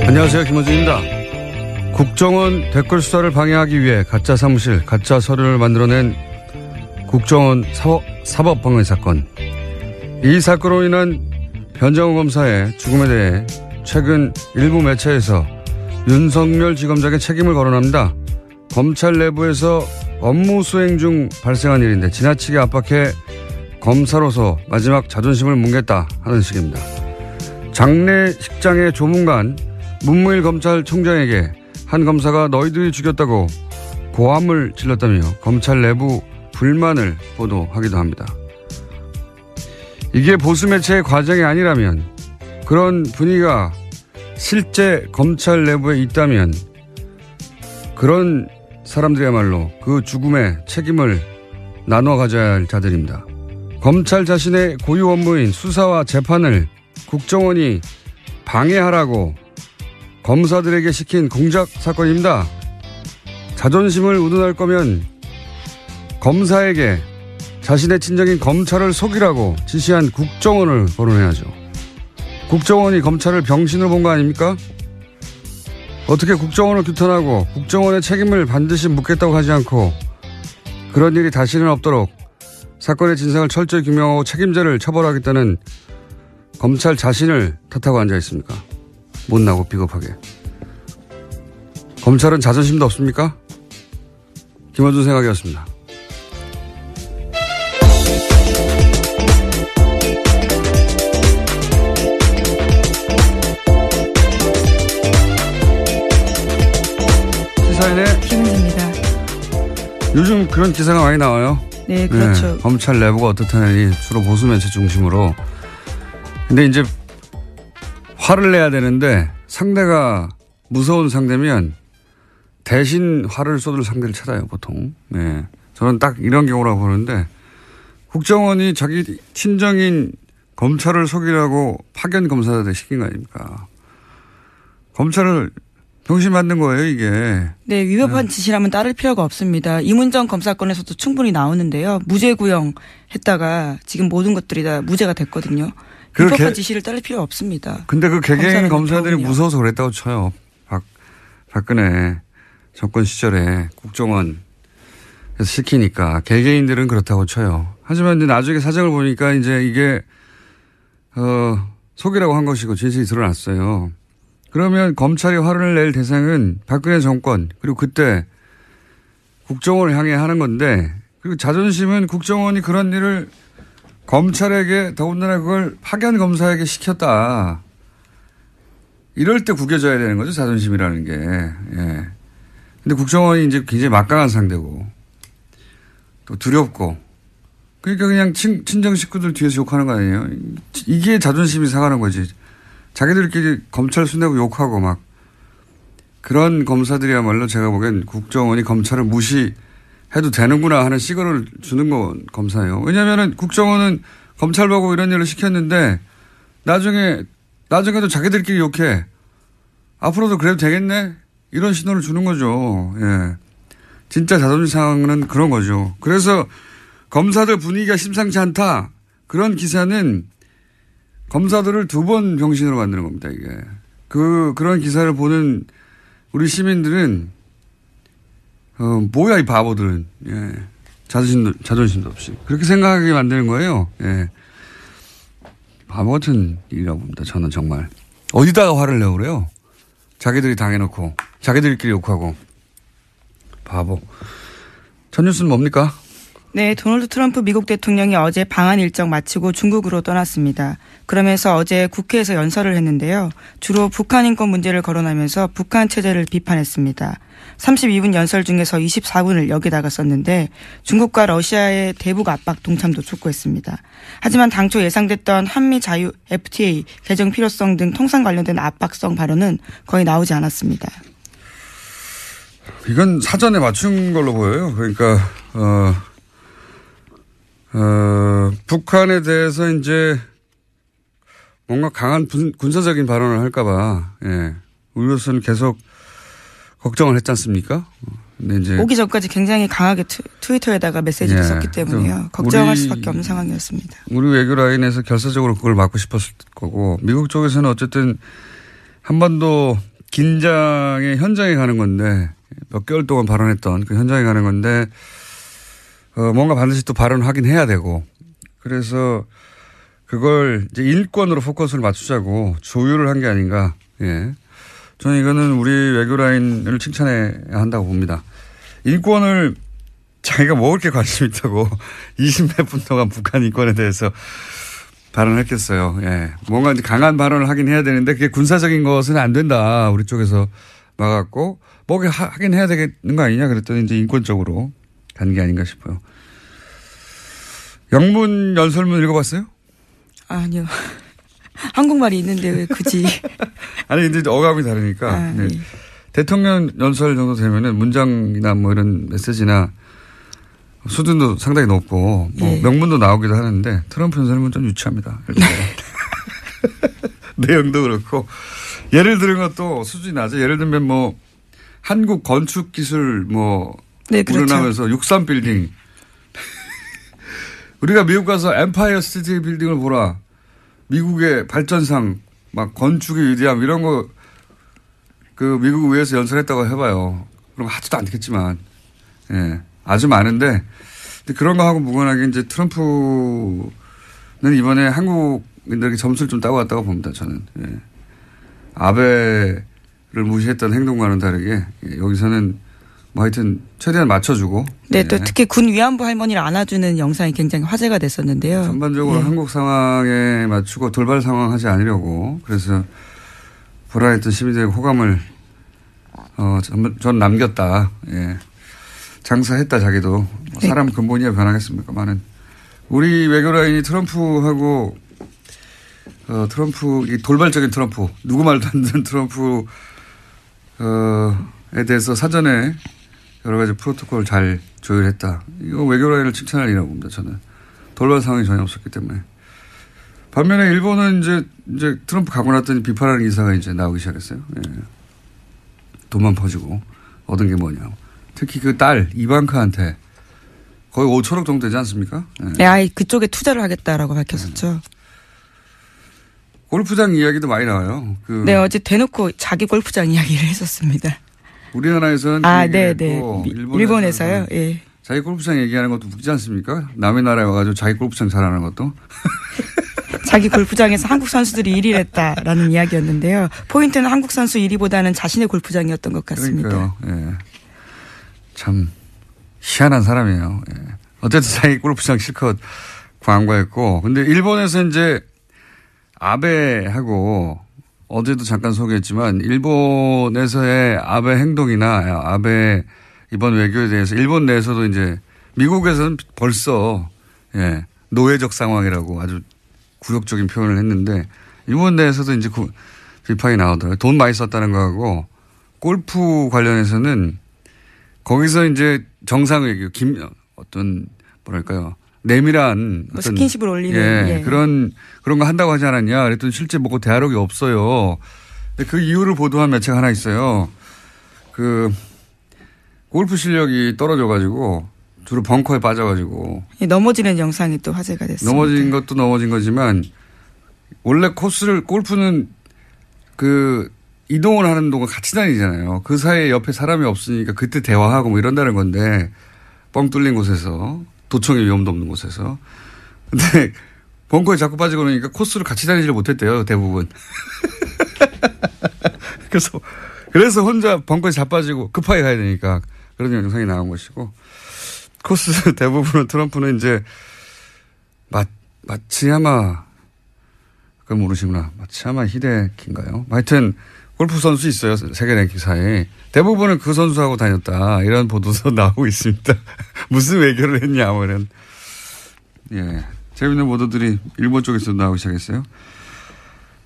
안녕하세요. 김호준입니다. 국정원 댓글 수사를 방해하기 위해 가짜 사무실, 가짜 서류를 만들어낸 국정원 사법방해 사건. 이 사건으로 인한 변정호 검사의 죽음에 대해 최근 일부 매체에서 윤석열 지검장의 책임을 거론합니다. 검찰 내부에서 업무 수행 중 발생한 일인데 지나치게 압박해 검사로서 마지막 자존심을 뭉갰다 하는 식입니다. 장례식장의 조문관 문무일 검찰총장에게 한 검사가 너희들이 죽였다고 고함을 질렀다며 검찰 내부 불만을 보도하기도 합니다. 이게 보수 매체의 과정이 아니라면, 그런 분위기가 실제 검찰 내부에 있다면 그런 사람들이야말로 그 죽음의 책임을 나눠 가져야 할 자들입니다. 검찰 자신의 고유 업무인 수사와 재판을 국정원이 방해하라고 검사들에게 시킨 공작 사건입니다. 자존심을 운운할 거면 검사에게 자신의 친정인 검찰을 속이라고 지시한 국정원을 거론해야죠. 국정원이 검찰을 병신으로 본 거 아닙니까? 어떻게 국정원을 규탄하고 국정원의 책임을 반드시 묻겠다고 하지 않고 그런 일이 다시는 없도록 사건의 진상을 철저히 규명하고 책임자를 처벌하겠다는 검찰 자신을 탓하고 앉아 있습니까? 못나고 비겁하게. 검찰은 자존심도 없습니까? 김어준 생각이었습니다. 시사인의 김은지입니다. 요즘 그런 기사가 많이 나와요. 네, 그렇죠. 네, 검찰 내부가 어떻다니 주로 보수 매체 중심으로. 근데 이제 화를 내야 되는데 상대가 무서운 상대면 대신 화를 쏟을 상대를 찾아요, 보통. 네. 저는 딱 이런 경우라고 보는데 국정원이 자기 친정인 검찰을 속이라고 파견 검사들 시킨 거 아닙니까? 검찰을 병신 만든 거예요, 이게. 네, 위법한 지시라면 따를 필요가 없습니다. 이문정 검사건에서도 충분히 나오는데요. 무죄 구형했다가 지금 모든 것들이 다 무죄가 됐거든요. 위법한 지시를 따를 필요 없습니다. 근데 그 개개인 검사들이 무서워서 그랬다고 쳐요. 박근혜 정권 시절에 국정원에서 시키니까 개개인들은 그렇다고 쳐요. 하지만 이제 나중에 사정을 보니까 이제 이게 속이라고 한 것이고 진실이 드러났어요. 그러면 검찰이 화를 낼 대상은 박근혜 정권 그리고 그때 국정원을 향해 하는 건데, 그리고 자존심은 국정원이 그런 일을 검찰에게 더군다나 그걸 파견 검사에게 시켰다. 이럴 때 구겨져야 되는 거죠, 자존심이라는 게. 예. 근데 국정원이 이제 굉장히 막강한 상대고 또 두렵고, 그러니까 그냥 친정 식구들 뒤에서 욕하는 거 아니에요. 이게 자존심이 상하는 거지. 자기들끼리 검찰 순내고 욕하고 막 그런 검사들이야말로 제가 보기엔 국정원이 검찰을 무시해도 되는구나 하는 시그널을 주는 건 검사예요. 왜냐하면 국정원은 검찰 보고 이런 일을 시켰는데 나중에도 자기들끼리 욕해. 앞으로도 그래도 되겠네? 이런 신호를 주는 거죠. 예. 진짜 자존심 상황은 그런 거죠. 그래서 검사들 분위기가 심상치 않다. 그런 기사는 검사들을 두 번 병신으로 만드는 겁니다, 이게. 그런 기사를 보는 우리 시민들은, 뭐야, 이 바보들은. 예. 자존심도 없이. 그렇게 생각하게 만드는 거예요. 예. 바보 같은 일이라고 봅니다, 저는 정말. 어디다가 화를 내고 그래요? 자기들이 당해놓고, 자기들끼리 욕하고. 바보. 첫 뉴스는 뭡니까? 네, 도널드 트럼프 미국 대통령이 어제 방한 일정 마치고 중국으로 떠났습니다. 그러면서 어제 국회에서 연설을 했는데요. 주로 북한 인권 문제를 거론하면서 북한 체제를 비판했습니다. 32분 연설 중에서 24분을 여기다가 썼는데 중국과 러시아의 대북 압박 동참도 촉구했습니다. 하지만 당초 예상됐던 한미 자유 FTA 개정 필요성 등 통상 관련된 압박성 발언은 거의 나오지 않았습니다. 이건 사전에 맞춘 걸로 보여요. 그러니까 북한에 대해서 이제 뭔가 강한 군사적인 발언을 할까봐, 예. 우리로서는 계속 걱정을 했지 않습니까? 근데 이제. 오기 전까지 굉장히 강하게 트위터에다가 메시지를 썼기 때문에요. 걱정할 수밖에 없는 상황이었습니다. 우리 외교 라인에서 결사적으로 그걸 막고 싶었을 거고, 미국 쪽에서는 어쨌든 한반도 긴장의 현장에 가는 건데 몇 개월 동안 발언했던 그 현장에 가는 건데 뭔가 반드시 또 발언을 하긴 해야 되고 그래서 그걸 이제 인권으로 포커스를 맞추자고 조율을 한 게 아닌가. 예. 저는 이거는 우리 외교라인을 칭찬해야 한다고 봅니다. 인권을 자기가 뭐 그렇게 관심 있다고 20몇 분 동안 북한 인권에 대해서 발언했겠어요. 예. 뭔가 이제 강한 발언을 하긴 해야 되는데 그게 군사적인 것은 안 된다. 우리 쪽에서 막았고 뭐 하긴 해야 되는 거 아니냐 그랬더니 이제 인권적으로 간 게 아닌가 싶어요. 영문 연설문 읽어봤어요? 아니요. 한국말이 있는데 왜 굳이. 아니, 근데 어감이 다르니까. 네. 대통령 연설 정도 되면은 문장이나 뭐 이런 메시지나 수준도 상당히 높고 뭐 예. 명문도 나오기도 하는데 트럼프 연설문 좀 유치합니다. 내용도 그렇고. 예를 들은 것도 수준이 낮아요. 예를 들면 뭐 한국 건축 기술 뭐 네, 그렇죠. 우러나면서 63 빌딩. 우리가 미국 가서 엠파이어 스테이트 빌딩을 보라. 미국의 발전상 막 건축의 위대함 이런 거 그 미국 의회에서 연설했다고 해봐요. 그럼 하지도 않겠지만 예, 아주 많은데 그런 거하고 무관하게 이제 트럼프는 이번에 한국인들에게 점수를 좀 따고 왔다고 봅니다. 저는 예. 아베를 무시했던 행동과는 다르게 예, 여기서는 뭐 하여튼 최대한 맞춰주고. 네, 예. 또 특히 군 위안부 할머니를 안아주는 영상이 굉장히 화제가 됐었는데요. 전반적으로 예. 한국 상황에 맞추고 돌발 상황 하지 않으려고 그래서 불안했던 시민들의 호감을 전 남겼다. 예. 장사했다 자기도. 네. 사람 근본이야 변하겠습니까만은 우리 외교라인이 트럼프하고 트럼프 이 돌발적인 트럼프 누구 말도 안 듣는 트럼프에 대해서 사전에 여러 가지 프로토콜을 잘 조율했다. 이거 외교라인을 칭찬할 일이라고 봅니다. 저는 돌발 상황이 전혀 없었기 때문에. 반면에 일본은 이제 트럼프 가고 났더니 비판하는 기사가 이제 나오기 시작했어요. 예. 돈만 퍼주고 얻은 게 뭐냐. 특히 그 딸 이방카한테 거의 5천억 정도 되지 않습니까? 예. 네, 아예 그쪽에 투자를 하겠다라고 밝혔었죠. 골프장 이야기도 많이 나와요. 네, 어제 대놓고 자기 골프장 이야기를 했었습니다. 우리나라에서는 네. 일본에서요. 예. 예. 자기 골프장 얘기하는 것도 웃기지 않습니까? 남의 나라에 와가지고 자기 골프장 잘하는 것도. 자기 골프장에서 한국 선수들이 1위를 했다라는 이야기였는데요. 포인트는 한국 선수 1위보다는 자신의 골프장이었던 것 같습니다. 그러니까요. 예. 참 희한한 사람이에요. 예. 어쨌든 자기 골프장 실컷 광고했고. 근데 일본에서 이제 아베하고 어제도 잠깐 소개했지만 일본에서의 아베 행동이나 아베 이번 외교에 대해서 일본 내에서도 이제 미국에서는 벌써 예, 노예적 상황이라고 아주 굴욕적인 표현을 했는데 일본 내에서도 이제 비판이 나오더라고요. 돈 많이 썼다는 거하고 골프 관련해서는 거기서 이제 정상회교 어떤 뭐랄까요. 내밀한 뭐 스킨십을 올리는 예, 그런 거 한다고 하지 않았냐. 그랬더니 실제 보고 대화록이 없어요. 근데 그 이유를 보도한 매체가 하나 있어요. 그 골프 실력이 떨어져가지고 주로 벙커에 빠져가지고 넘어지는 영상이 또 화제가 됐습니다. 넘어진 것도 넘어진 거지만 원래 코스를 골프는 그 이동을 하는 동안 같이 다니잖아요. 그 사이에 옆에 사람이 없으니까 그때 대화하고 뭐 이런다는 건데 뻥 뚫린 곳에서 도청의 위험도 없는 곳에서. 근데 벙커에 자꾸 빠지고 그러니까 코스를 같이 다니지를 못했대요. 대부분. 그래서 혼자 벙커에 자빠지고 급하게 가야 되니까 그런 영상이 나온 것이고 코스 대부분은 트럼프는 이제 마츠야마 그걸 모르시구나. 마츠야마 히데키인가요? 하여튼 골프 선수 있어요. 세계 랭킹사에. 대부분은 그 선수하고 다녔다. 이런 보도도 나오고 있습니다. 무슨 외교를 했냐 뭐 이런. 예. 재밌는 보도들이 일본 쪽에서도 나오기 시작했어요.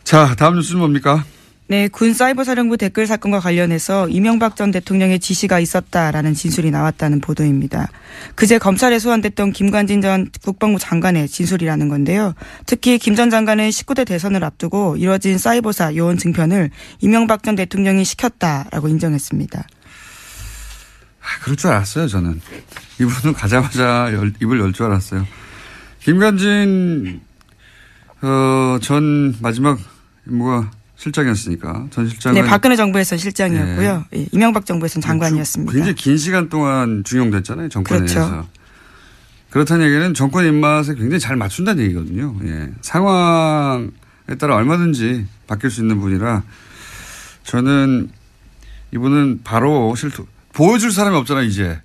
자, 다음 뉴스는 뭡니까? 네, 군 사이버사령부 댓글 사건과 관련해서 이명박 전 대통령의 지시가 있었다라는 진술이 나왔다는 보도입니다. 그제 검찰에 소환됐던 김관진 전 국방부 장관의 진술이라는 건데요. 특히 김 전 장관은 19대 대선을 앞두고 이뤄진 사이버사 요원 증편을 이명박 전 대통령이 시켰다라고 인정했습니다. 그럴 줄 알았어요, 저는. 이분은 가자마자 입을 열 줄 알았어요. 김관진 전 마지막 임무가 실장이었으니까. 전 실장은. 네, 박근혜 정부에서 실장이었고요. 예. 이명박 정부에서는 장관이었습니다. 굉장히 긴 시간 동안 중용됐잖아요. 정권에 그렇죠. 대해서. 그렇다는 얘기는 정권 입맛에 굉장히 잘 맞춘다는 얘기거든요. 예. 상황에 따라 얼마든지 바뀔 수 있는 분이라 저는 이분은 바로 보여줄 사람이 없잖아요. 이제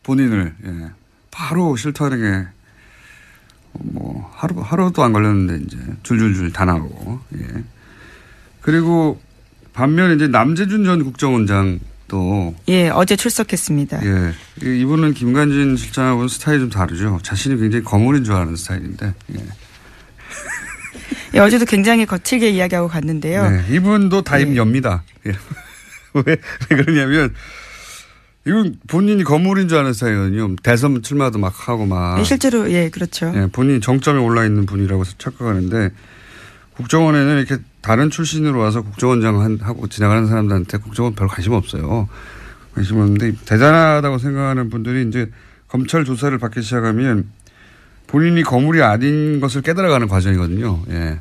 본인을. 예. 바로 실토하는 게 뭐 하루도 안 걸렸는데 이제 줄줄줄 다 나오고. 예. 그리고 반면에 이제 남재준 전 국정원장도 예, 어제 출석했습니다. 예. 이분은 김관진 실장하고는 스타일이 좀 다르죠. 자신이 굉장히 거물인 줄 아는 스타일인데. 예. 예, 어제도 굉장히 거칠게 이야기하고 갔는데요. 네, 이분도 다임엽니다. 예. 왜 그러냐면 이건 본인이 거물인 줄 아는 스타일이거든요. 대선 출마도 막 하고 막. 네, 실제로 예, 그렇죠. 예, 본인이 정점에 올라 있는 분이라고 착각하는데 국정원에는 이렇게 다른 출신으로 와서 국정원장 하고 지나가는 사람들한테 국정원 별 관심 없어요. 관심 없는데 대단하다고 생각하는 분들이 이제 검찰 조사를 받기 시작하면 본인이 거물이 아닌 것을 깨달아가는 과정이거든요. 예.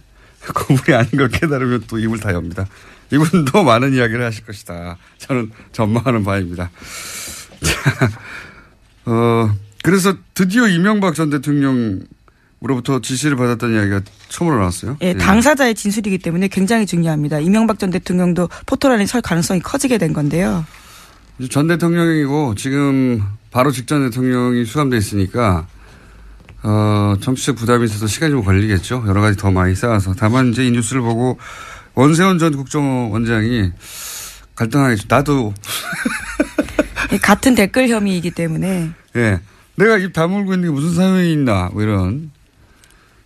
거물이 아닌 걸 깨달으면 또 입을 다 엽니다. 이분도 많은 이야기를 하실 것이다. 저는 전망하는 바입니다. 그래서 드디어 이명박 전 대통령으로부터 지시를 받았다는 이야기가 처음으로 나왔어요. 예, 당사자의 진술이기 때문에 굉장히 중요합니다. 이명박 전 대통령도 포토라인에 설 가능성이 커지게 된 건데요. 전 대통령이고 지금 바로 직전 대통령이 수감돼 있으니까 정치적 부담이 있어서 시간이 좀 걸리겠죠. 여러 가지 더 많이 쌓아서. 다만 이제 이 뉴스를 보고 원세훈 전 국정원장이 갈등하겠죠. 나도. 같은 댓글 혐의이기 때문에. 예. 내가 입 다물고 있는 게 무슨 사연이 있나. 뭐 이런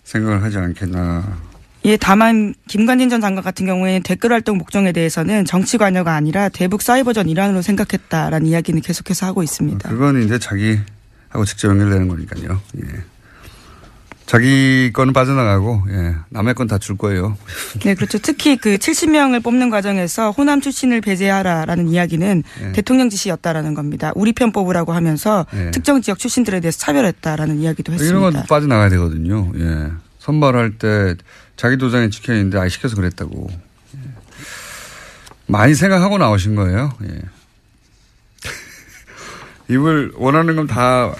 생각을 하지 않겠나. 예, 다만 김관진 전 장관 같은 경우에는 댓글 활동 목적에 대해서는 정치 관여가 아니라 대북 사이버전 일환으로 생각했다라는 이야기는 계속해서 하고 있습니다. 그건 이제 자기하고 직접 연결되는 거니까요. 예. 자기 거는 빠져나가고, 예. 남의 건 다 줄 거예요. 네, 그렇죠. 특히 그 70명을 뽑는 과정에서 호남 출신을 배제하라라는 이야기는 예. 대통령 지시였다라는 겁니다. 우리 편 뽑으라고 하면서 예. 특정 지역 출신들에 대해서 차별했다라는 이야기도 했습니다. 이런 건 빠져나가야 되거든요. 예. 선발할 때 자기 도장에 찍혀 있는데 아이 시켜서 그랬다고. 예. 많이 생각하고 나오신 거예요. 예. 입을 원하는 건 다,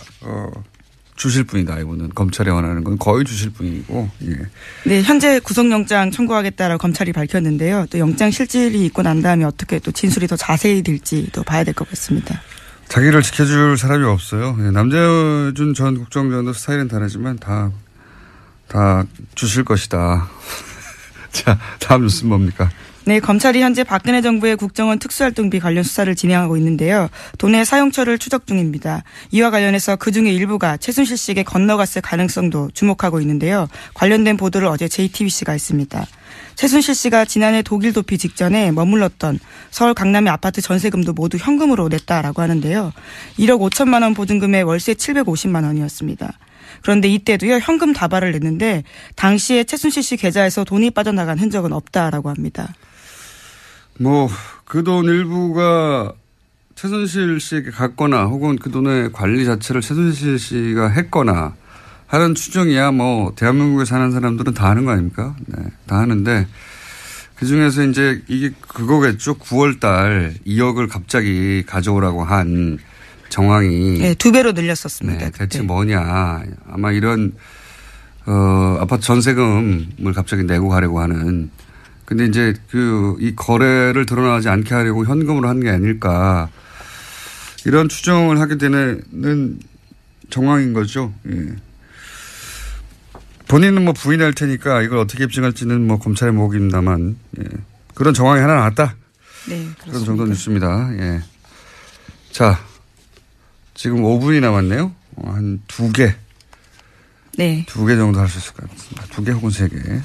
주실 분이다. 이분은 검찰이 원하는 건 거의 주실 분이고. 예. 네, 현재 구속영장 청구하겠다라고 검찰이 밝혔는데요. 또 영장 실질이 있고 난 다음에 어떻게 또 진술이 더 자세히 될지도 봐야 될 것 같습니다. 자기를 지켜줄 사람이 없어요. 예. 남재준 전 국정원장도 스타일은 다르지만 다 주실 것이다. 자, 다음 뉴스는 뭡니까? 네, 검찰이 현재 박근혜 정부의 국정원 특수활동비 관련 수사를 진행하고 있는데요. 돈의 사용처를 추적 중입니다. 이와 관련해서 그중에 일부가 최순실 씨에게 건너갔을 가능성도 주목하고 있는데요. 관련된 보도를 어제 JTBC가 했습니다. 최순실 씨가 지난해 독일 도피 직전에 머물렀던 서울 강남의 아파트 전세금도 모두 현금으로 냈다라고 하는데요. 1억 5천만 원 보증금에 월세 750만 원이었습니다. 그런데 이때도요, 현금 다발을 냈는데 당시에 최순실 씨 계좌에서 돈이 빠져나간 흔적은 없다라고 합니다. 뭐, 그 돈 일부가 최순실 씨에게 갔거나 혹은 그 돈의 관리 자체를 최순실 씨가 했거나 하는 추정이야 뭐, 대한민국에 사는 사람들은 다 하는 거 아닙니까? 네, 다 하는데 그 중에서 이제 이게 그거겠죠. 9월 달 2억을 갑자기 가져오라고 한 정황이. 네, 2배로 늘렸었습니다. 네, 대체 뭐냐. 아마 이런, 아파트 전세금을 갑자기 내고 가려고 하는. 근데 이제 이 거래를 드러나지 않게 하려고 현금으로 한 게 아닐까. 이런 추정을 하게 되는 정황인 거죠. 예. 본인은 뭐 부인할 테니까 이걸 어떻게 입증할지는 뭐 검찰의 몫입니다만, 예. 그런 정황이 하나 나왔다. 네, 그렇습니다. 그런 정도 뉴스입니다. 예. 자, 지금 5분이 남았네요. 한 2개. 네. 2개 정도 할 수 있을 것 같습니다. 2개 혹은 3개.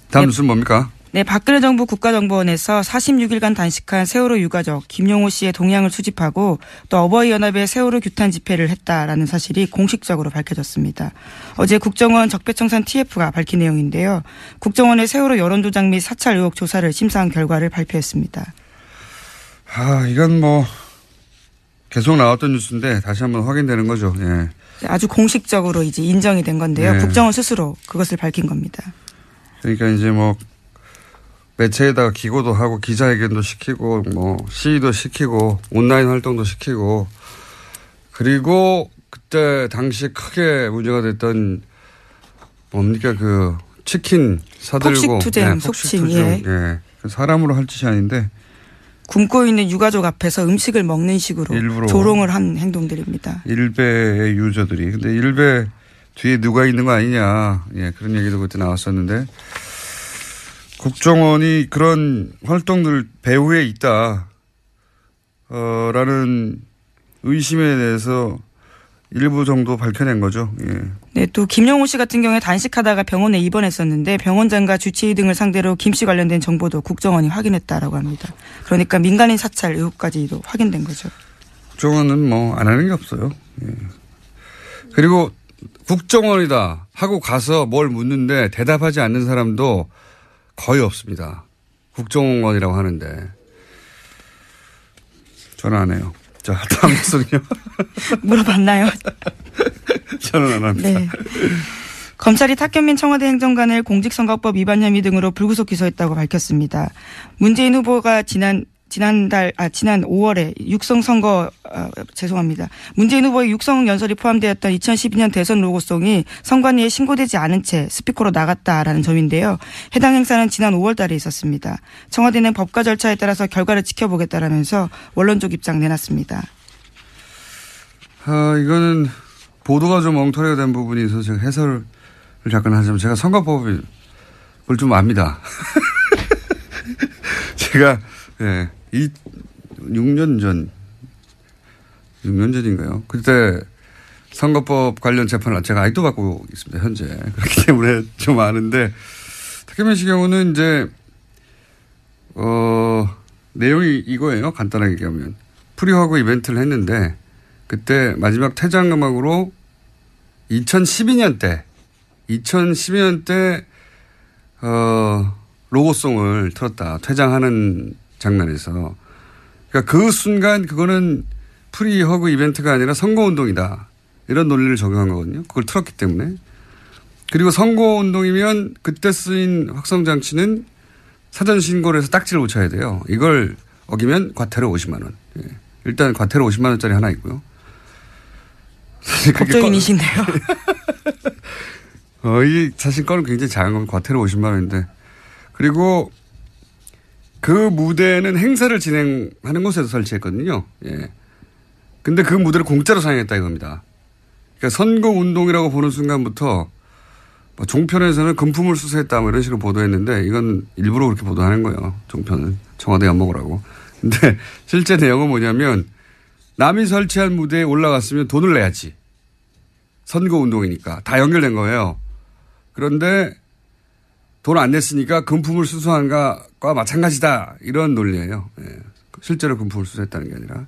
다음 뉴스는 뭡니까? 네, 박근혜 정부 국가정보원에서 46일간 단식한 세월호 유가족 김용호 씨의 동향을 수집하고 또 어버이연합의 세월호 규탄 집회를 했다라는 사실이 공식적으로 밝혀졌습니다. 어제 국정원 적폐청산 TF가 밝힌 내용인데요. 국정원의 세월호 여론조작 및 사찰 의혹 조사를 심사한 결과를 발표했습니다. 이건 뭐 계속 나왔던 뉴스인데 다시 한번 확인되는 거죠. 예. 아주 공식적으로 이제 인정이 된 건데요. 네. 국정원 스스로 그것을 밝힌 겁니다. 그러니까 이제 뭐 매체에다가 기고도 하고 기자회견도 시키고 뭐 시위도 시키고 온라인 활동도 시키고 그리고 그때 당시 크게 문제가 됐던 뭡니까 그 치킨 사들고 폭식투쟁, 속칭. 예. 예. 사람으로 할 짓이 아닌데 굶고 있는 유가족 앞에서 음식을 먹는 식으로 일부러 조롱을 한 행동들입니다. 일베의 유저들이. 근데 일베 뒤에 누가 있는 거 아니냐. 예, 그런 얘기도 그때 나왔었는데 국정원이 그런 활동들 배후에 있다. 라는 의심에 대해서 일부 정도 밝혀낸 거죠. 예. 네, 또 김영호 씨 같은 경우에 단식하다가 병원에 입원했었는데 병원장과 주치의 등을 상대로 김 씨 관련된 정보도 국정원이 확인했다라고 합니다. 그러니까 민간인 사찰 의혹까지도 확인된 거죠. 국정원은 뭐 안 하는 게 없어요. 예. 그리고 국정원이다 하고 가서 뭘 묻는데 대답하지 않는 사람도 거의 없습니다. 국정원이라고 하는데. 저는 안 해요. 자, 다음 뉴스는요. 물어봤나요? 저는 안 합니다. 네. 검찰이 탁현민 청와대 행정관을 공직선거법 위반 혐의 등으로 불구속 기소했다고 밝혔습니다. 문재인 후보가 지난 5월에 문재인 후보의 육성 연설이 포함되었던 2012년 대선 로고송이 선관위에 신고되지 않은 채 스피커로 나갔다라는 점인데요. 해당 행사는 지난 5월 달에 있었습니다. 청와대는 법과 절차에 따라서 결과를 지켜보겠다라면서 원론적 입장 내놨습니다. 이거는 보도가 좀 엉터리가 된 부분이 있어서 제가 해설을 잠깐 하자면 제가 선거법을 좀 압니다. 제가 6년 전인가요? 그때 선거법 관련 재판을 제가 아직도 받고 있습니다, 현재. 그렇기 때문에 좀 아는데, 탁현민 씨 경우는 이제, 내용이 이거예요. 간단하게 얘기하면. 프리허그 이벤트를 했는데, 그때 마지막 퇴장음악으로 2012년 때, 로고송을 틀었다. 퇴장하는 장면에서. 그러니까 그 순간 그거는 프리허그 이벤트가 아니라 선거운동이다. 이런 논리를 적용한 거거든요. 그걸 틀었기 때문에. 그리고 선거운동이면 그때 쓰인 확성장치는 사전 신고를 해서 딱지를 붙여야 돼요. 이걸 어기면 과태료 50만 원. 예. 일단 과태료 50만 원짜리 하나 있고요. 법조인이신데요. 이 사실 건은 굉장히 작은 건 과태료 50만 원인데. 그리고 그 무대는 행사를 진행하는 곳에서 설치했거든요. 예. 근데 그 무대를 공짜로 사용했다 이겁니다. 그러니까 선거운동이라고 보는 순간부터 뭐 종편에서는 금품을 수수했다 뭐 이런 식으로 보도했는데 이건 일부러 그렇게 보도하는 거예요. 종편은. 청와대 엿먹으라고. 근데 실제 내용은 뭐냐면 남이 설치한 무대에 올라갔으면 돈을 내야지. 선거운동이니까. 다 연결된 거예요. 그런데 돈 안 냈으니까 금품을 수수한 것과 마찬가지다. 이런 논리예요. 예. 실제로 금품을 수수했다는 게 아니라.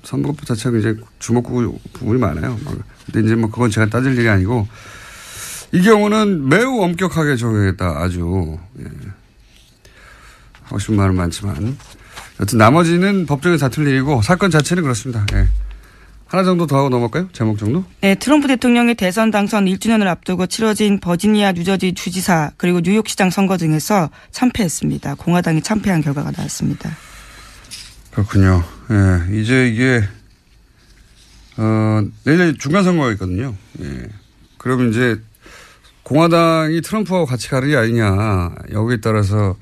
선거법 자체가 이제 주목구 부분이 많아요. 근데 이제 뭐 그건 제가 따질 일이 아니고 이 경우는 매우 엄격하게 적용했다. 아주. 예. 하고 싶은 말은 많지만. 여튼 나머지는 법정에서 다툴 일이고 사건 자체는 그렇습니다. 예. 하나 정도 더 하고 넘어갈까요? 제목 정도? 네, 트럼프 대통령의 대선 당선 1주년을 앞두고 치러진 버지니아 뉴저지 주지사 그리고 뉴욕시장 선거 등에서 참패했습니다. 공화당이 참패한 결과가 나왔습니다. 그렇군요. 예, 이제 이게 내일 중간 선거가 있거든요. 예. 그러면 이제 공화당이 트럼프하고 같이 가는 게 아니냐 여기에 따라서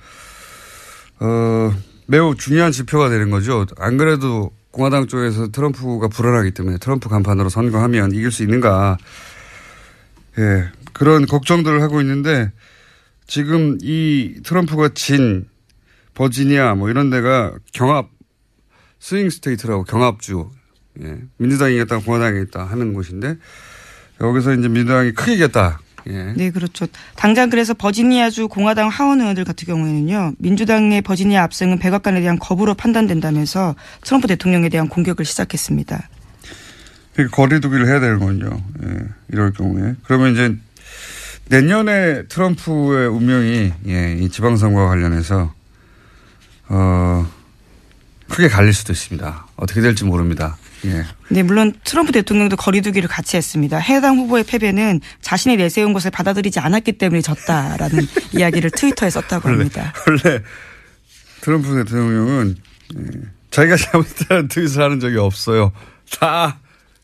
매우 중요한 지표가 되는 거죠. 안 그래도 공화당 쪽에서 트럼프가 불안하기 때문에 트럼프 간판으로 선거하면 이길 수 있는가. 예, 그런 걱정들을 하고 있는데 지금 이 트럼프가 진 버지니아 뭐 이런 데가 경합 스윙 스테이트라고 경합주. 예, 민주당이 이겼다 공화당이 이겼다 하는 곳인데 여기서 이제 민주당이 크게 이겼다. 예. 네, 그렇죠. 당장 그래서 버지니아주 공화당 하원 의원들 같은 경우에는요. 민주당의 버지니아 압승은 백악관에 대한 거부로 판단된다면서 트럼프 대통령에 대한 공격을 시작했습니다. 거리 두기를 해야 되는군요. 예, 이럴 경우에. 그러면 이제 내년에 트럼프의 운명이 이 지방선거와 관련해서 크게 갈릴 수도 있습니다. 어떻게 될지 모릅니다. 예. 네, 물론 트럼프 대통령도 거리두기를 같이 했습니다. 해당 후보의 패배는 자신이 내세운 것을 받아들이지 않았기 때문에 졌다라는 이야기를 트위터에 썼다고 합니다. 원래 트럼프 대통령은 자기가 잘못했다는 트윗을 하는 적이 없어요. 다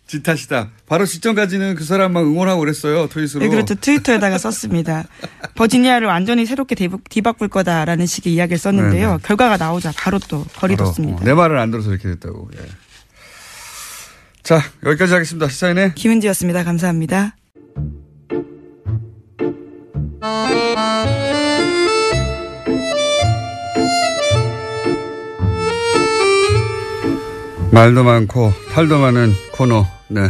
지 탓이다. 바로 직전까지는 그 사람만 응원하고 그랬어요. 트윗으로. 네, 그렇죠. 트위터에다가 썼습니다. 버지니아를 완전히 새롭게 뒤바꿀 거다라는 식의 이야기를 썼는데요. 네네. 결과가 나오자 바로 또 거리뒀습니다. 내 말을 안 들어서 이렇게 됐다고. 예. 자, 여기까지 하겠습니다. 시사인의 김은지였습니다. 감사합니다. 말도 많고 탈도 많은 코너. 네.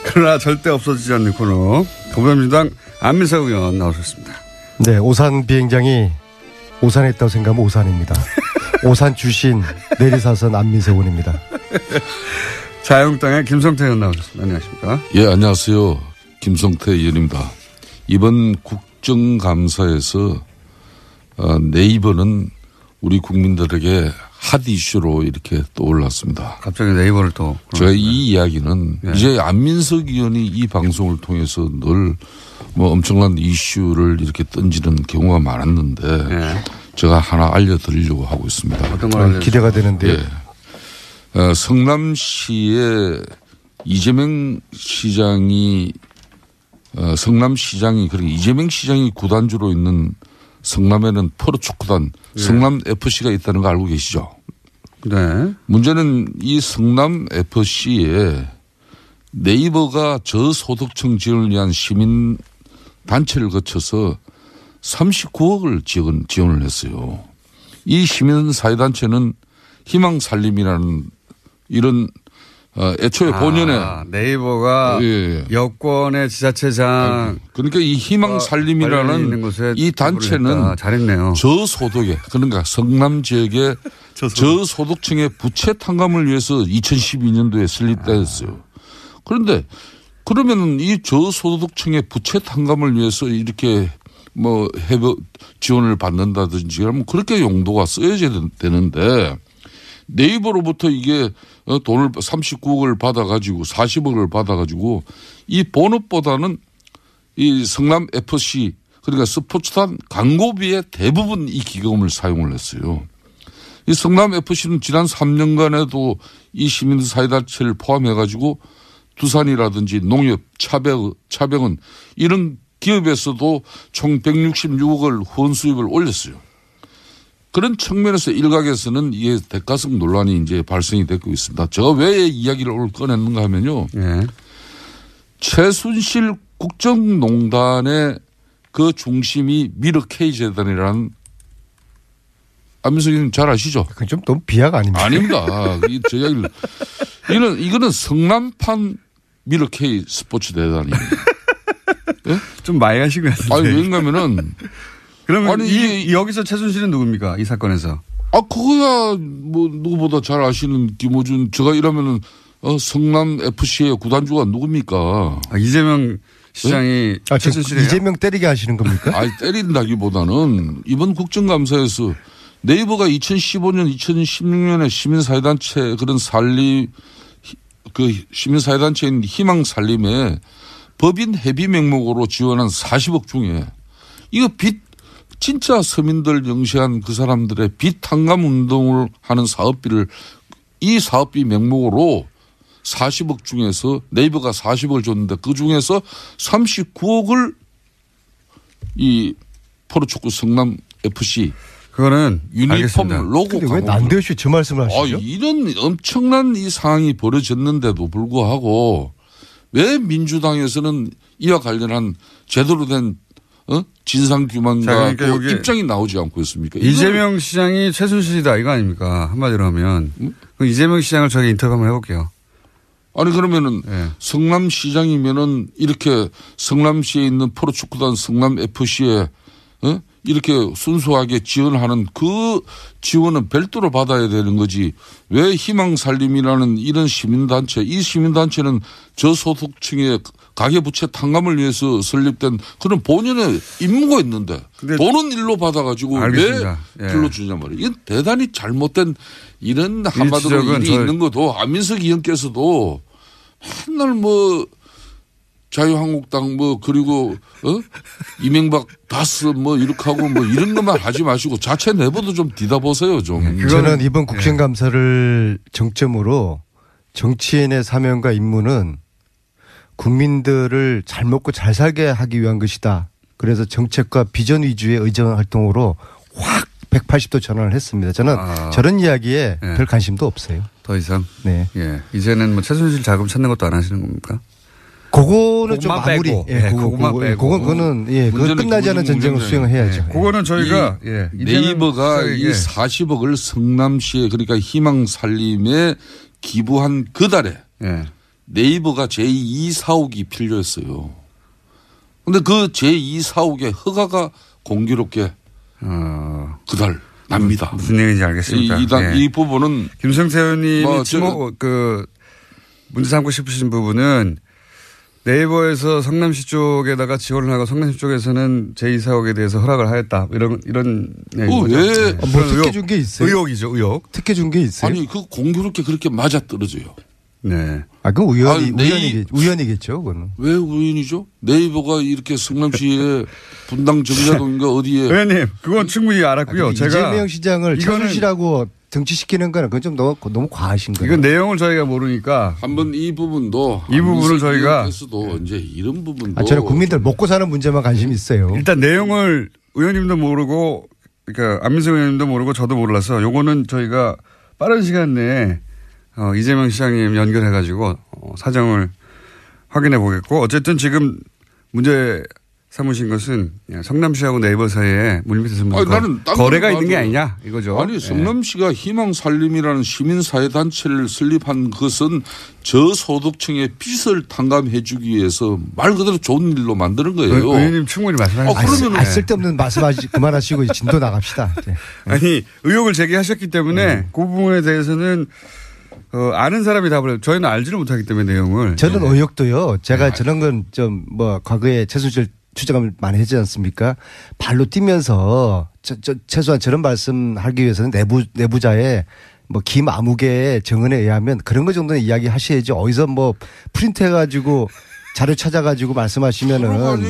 그러나 절대 없어지지 않는 코너. 더불어민주당 안민석 의원 나오셨습니다. 네, 오산 비행장이 오산에 있다고 생각하면 오산입니다. 오산 출신 내리사선 안민석 의원입니다. 자유한국당의 김성태 의원 나오셨습니다. 안녕하십니까? 예, 안녕하세요. 김성태 의원입니다. 이번 국정감사에서 네이버는 우리 국민들에게 핫 이슈로 이렇게 떠올랐습니다. 갑자기 네이버를 또. 제가 이 이야기는 네. 이제 안민석 의원이 이 방송을 통해서 늘 뭐 엄청난 이슈를 이렇게 던지는 경우가 많았는데 네. 제가 하나 알려드리려고 하고 있습니다. 어떤 걸 기대가 되는데요. 예. 성남시에 이재명 시장이 성남시장이 그리고 이재명 시장이 구단주로 있는 성남에는 프로축구단 성남FC가 있다는 거 알고 계시죠? 네. 문제는 이 성남FC에 네이버가 저소득층 지원을 위한 시민단체를 거쳐서 39억을 지원을 했어요. 이 시민사회단체는 희망살림이라는 이런 애초에 본연의 네이버가 예. 여권의 지자체장 그러니까 이 희망살림이라는 이 단체는 잘했네요. 저소득에 그러니까 성남 지역의 저소득층의 부채 탕감을 위해서 2012년도에 설립됐어요. 그런데 그러면은 이 저소득층의 부채 탕감을 위해서 이렇게 뭐 해외 지원을 받는다든지 하면 그렇게 용도가 쓰여져야 되는데 네이버로부터 이게 돈을 39억을 받아가지고 40억을 받아가지고 이 본업보다는 이 성남 FC 그러니까 스포츠단 광고비에 대부분 이 기금을 사용을 했어요. 이 성남 FC는 지난 3년간에도 이 시민사회단체를 포함해가지고 두산이라든지 농협, 차병은 이런 기업에서도 총 166억을 후원 수입을 올렸어요. 그런 측면에서 일각에서는 이게 대가성 논란이 이제 발생이 되고 있습니다. 제가 왜 이야기를 오늘 꺼냈는가 하면요. 네. 최순실 국정농단의 그 중심이 미르 K재단이라는 안민석 의원님 잘 아시죠? 그건 좀 너무 비하가 아닙니까? 아닙니다. 제 이야기를. 이거는 성남판 미르 K 스포츠 대단이에요. 예? 좀 많이 하신 것 같은데. 아니, 왜냐면은. 그러면 아니, 여기서 최순실은 누굽니까? 이 사건에서. 그거야 뭐 누구보다 잘 아시는 김호준. 제가 이러면은 성남 FC의 구단주가 누굽니까? 이재명 시장이 지금 최순실이에요? 이재명 때리게 하시는 겁니까? 아니, 때린다기보다는 이번 국정감사에서 네이버가 2015년, 2016년에 시민사회단체 그런 그 시민사회단체인 희망살림에 법인 회비 명목으로 지원한 40억 중에 이거 진짜 서민들 영시한 그 사람들의 빚 탕감 운동을 하는 사업비를 이 사업비 명목으로 40억 중에서 네이버가 40억을 줬는데 그 중에서 39억을 이 프로축구 성남 FC 그거는 유니폼 알겠습니다. 로고 근데 왜 난데없이 저 말씀을 하시죠? 이런 엄청난 이 상황이 벌어졌는데도 불구하고 왜 민주당에서는 이와 관련한 제대로 된 진상규명과 그러니까 여기 입장이 나오지 않고 있습니까? 이재명 시장이 최순실이다 이거 아닙니까? 한마디로 하면. 그럼 이재명 시장을 저희 인터뷰 한번 해볼게요. 아니 그러면은 네. 성남시장이면은 이렇게 성남시에 있는 프로축구단 성남FC에 이렇게 순수하게 지원하는 그 지원은 별도로 받아야 되는 거지. 왜 희망살림이라는 이런 시민단체, 이 시민단체는 저소득층의 가계부채 탕감을 위해서 설립된 그런 본연의 임무가 있는데 돈은 일로 받아가지고 알겠습니다. 왜 불러주냐 말이에요. 이건 대단히 잘못된 이런 한마디로 일이 있는 것도 안민석 의원께서도 맨날 뭐 자유한국당 뭐 그리고 이명박 다스 뭐 이렇게 하고 뭐 이런 것만 하지 마시고 자체 내부도 좀 뒤다보세요 좀. 저는 이번 국정감사를 정점으로 정치인의 사명과 임무는 국민들을 잘 먹고 잘 살게 하기 위한 것이다. 그래서 정책과 비전 위주의 의정 활동으로 확 180도 전환을 했습니다. 저는 저런 이야기에 별 관심도 없어요. 더 이상. 네. 예. 이제는 뭐 최순실 자금 찾는 것도 안 하시는 겁니까? 그거는 좀 마무리. 빼고. 예, 그것만 빼고. 그거는 그건 끝나지 않은 전쟁을 수행해야죠. 그거는 저희가 네이버가 이 40억을 성남시에 그러니까 희망살림에 기부한 그 달에 네이버가 제2 사옥이 필요했어요. 그런데 그 제2 사옥의 허가가 공교롭게 그달 납니다. 무슨 얘기인지 알겠습니다. 이 부분은 김성태 의원님이 문제 삼고 싶으신 부분은 네이버에서 성남시 쪽에다가 지원을 하고 성남시 쪽에서는 제2사옥에 대해서 허락을 하였다. 이런 얘기죠. 왜? 뭐 특혜 준 게 있어요? 의혹이죠. 의혹. 특혜 준 게 있어요? 아니 그 공교롭게 그렇게 맞아 떨어져요. 네. 그 우연이겠죠. 그거는. 왜 우연이죠? 네이버가 이렇게 성남시에 분당 정자동인가 어디에. 의원님 그건 충분히 알았고요. 제가 이재명 시장을 최순실하고 정치시키는 거는 그건 좀 너무 과하신 거예요. 이건 내용을 저희가 모르니까 한번 이 부분도 이 부분을 저희가 이제 이런 부분도 저는 국민들 먹고 사는 문제만 관심이 있어요. 일단 내용을 의원님도 모르고 그러니까 안민석 의원님도 모르고 저도 몰라서 요거는 저희가 빠른 시간 내에 이재명 시장님 연결해 가지고 사정을 확인해 보겠고 어쨌든 지금 문제 삼으신 것은 성남시하고 네이버 사이에 물밑에서 거래가 있는 게 아니냐 이거죠. 아니 성남시가 희망살림이라는 시민사회단체를 설립한 것은 저소득층의 빚을 탕감해 주기 위해서 말 그대로 좋은 일로 만드는 거예요. 의원님 충분히 말씀하셨어요. 그러면 쓸데없는 말씀하시 그만하시고 진도 나갑시다. 아니 의혹을 제기하셨기 때문에 그 부분에 대해서는 아는 사람이 답을 저희는 알지를 못하기 때문에 내용을. 저는 의혹도요. 제가 저런 건 좀 뭐 과거에 최순실 추적을 많이 했지 않습니까? 발로 뛰면서 최소한 저런 말씀하기 위해서는 내부자의 뭐 김아무개의 정언에 의하면 그런 거 정도는 이야기하셔야지 어디서 뭐 프린트해가지고 자료 찾아가지고 말씀하시면은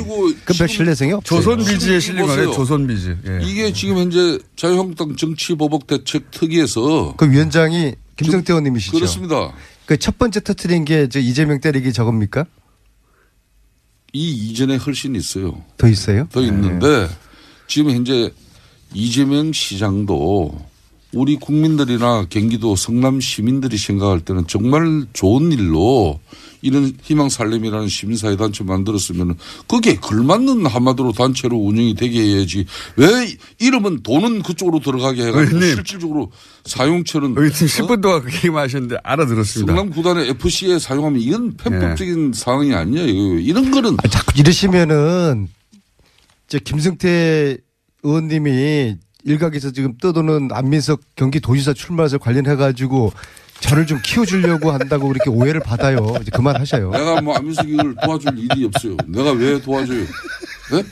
그별 신뢰성이 없어요. 조선비지에 실린 거네요. 조선비지. 예. 이게 지금 현재 자유한국당 정치보복대책특위에서 그 위원장이 김성태 의원님이시죠. 그렇습니다. 그 첫 번째 터트린 게 이재명 때리기 저겁니까? 이 이전에 훨씬 있어요. 더 있어요? 더 있는데 지금 현재 이재명 시장도 우리 국민들이나 경기도 성남 시민들이 생각할 때는 정말 좋은 일로 이런 희망살림이라는 시민사회단체 만들었으면 거기에 걸맞는 한마디로 단체로 운영이 되게 해야지 왜 이름은 돈은 그쪽으로 들어가게 해가지고 실질적으로 사용처는. 의원님 10분 동안 그 얘기만 하셨는데 알아들었습니다. 성남 구단의 FC에 사용하면 이건 편법적인 상황이 아니에요. 이런 거는. 자꾸 이러시면은 김성태 의원님이 일각에서 지금 떠도는 안민석 경기도지사 출마설 관련해가지고 저를 좀 키워주려고 한다고 그렇게 오해를 받아요. 이제 그만하셔요. 내가 뭐 안민석이를 도와줄 일이 없어요. 내가 왜 도와줘요? 네?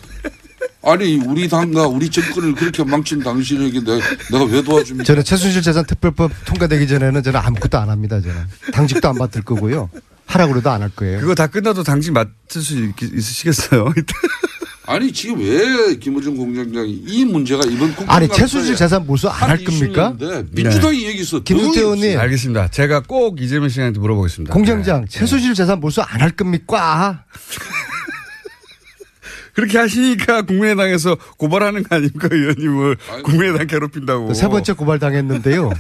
아니 우리 당과 우리 정권을 그렇게 망친 당신에게 내가 왜 도와줍니까? 저는 최순실 재산 특별법 통과되기 전에는 저는 아무것도 안 합니다. 저는 당직도 안 맡을 거고요. 하라고 그래도 안 할 거예요. 그거 다 끝나도 당직 맡을 수 있으시겠어요? 아니 지금 왜 김어준 공장장이 이 문제가 이번 아니 최순실 재산 몰수 안 할 겁니까? 민주당이 여기서 김성태 의원님 알겠습니다. 제가 꼭 이재명 씨한테 물어보겠습니다. 공장장 최순실 재산 몰수 안 할 겁니까? 그렇게 하시니까 국민의당에서 고발하는 거 아닙니까 의원님을. 국민의당 괴롭힌다고. 세 번째 고발당했는데요.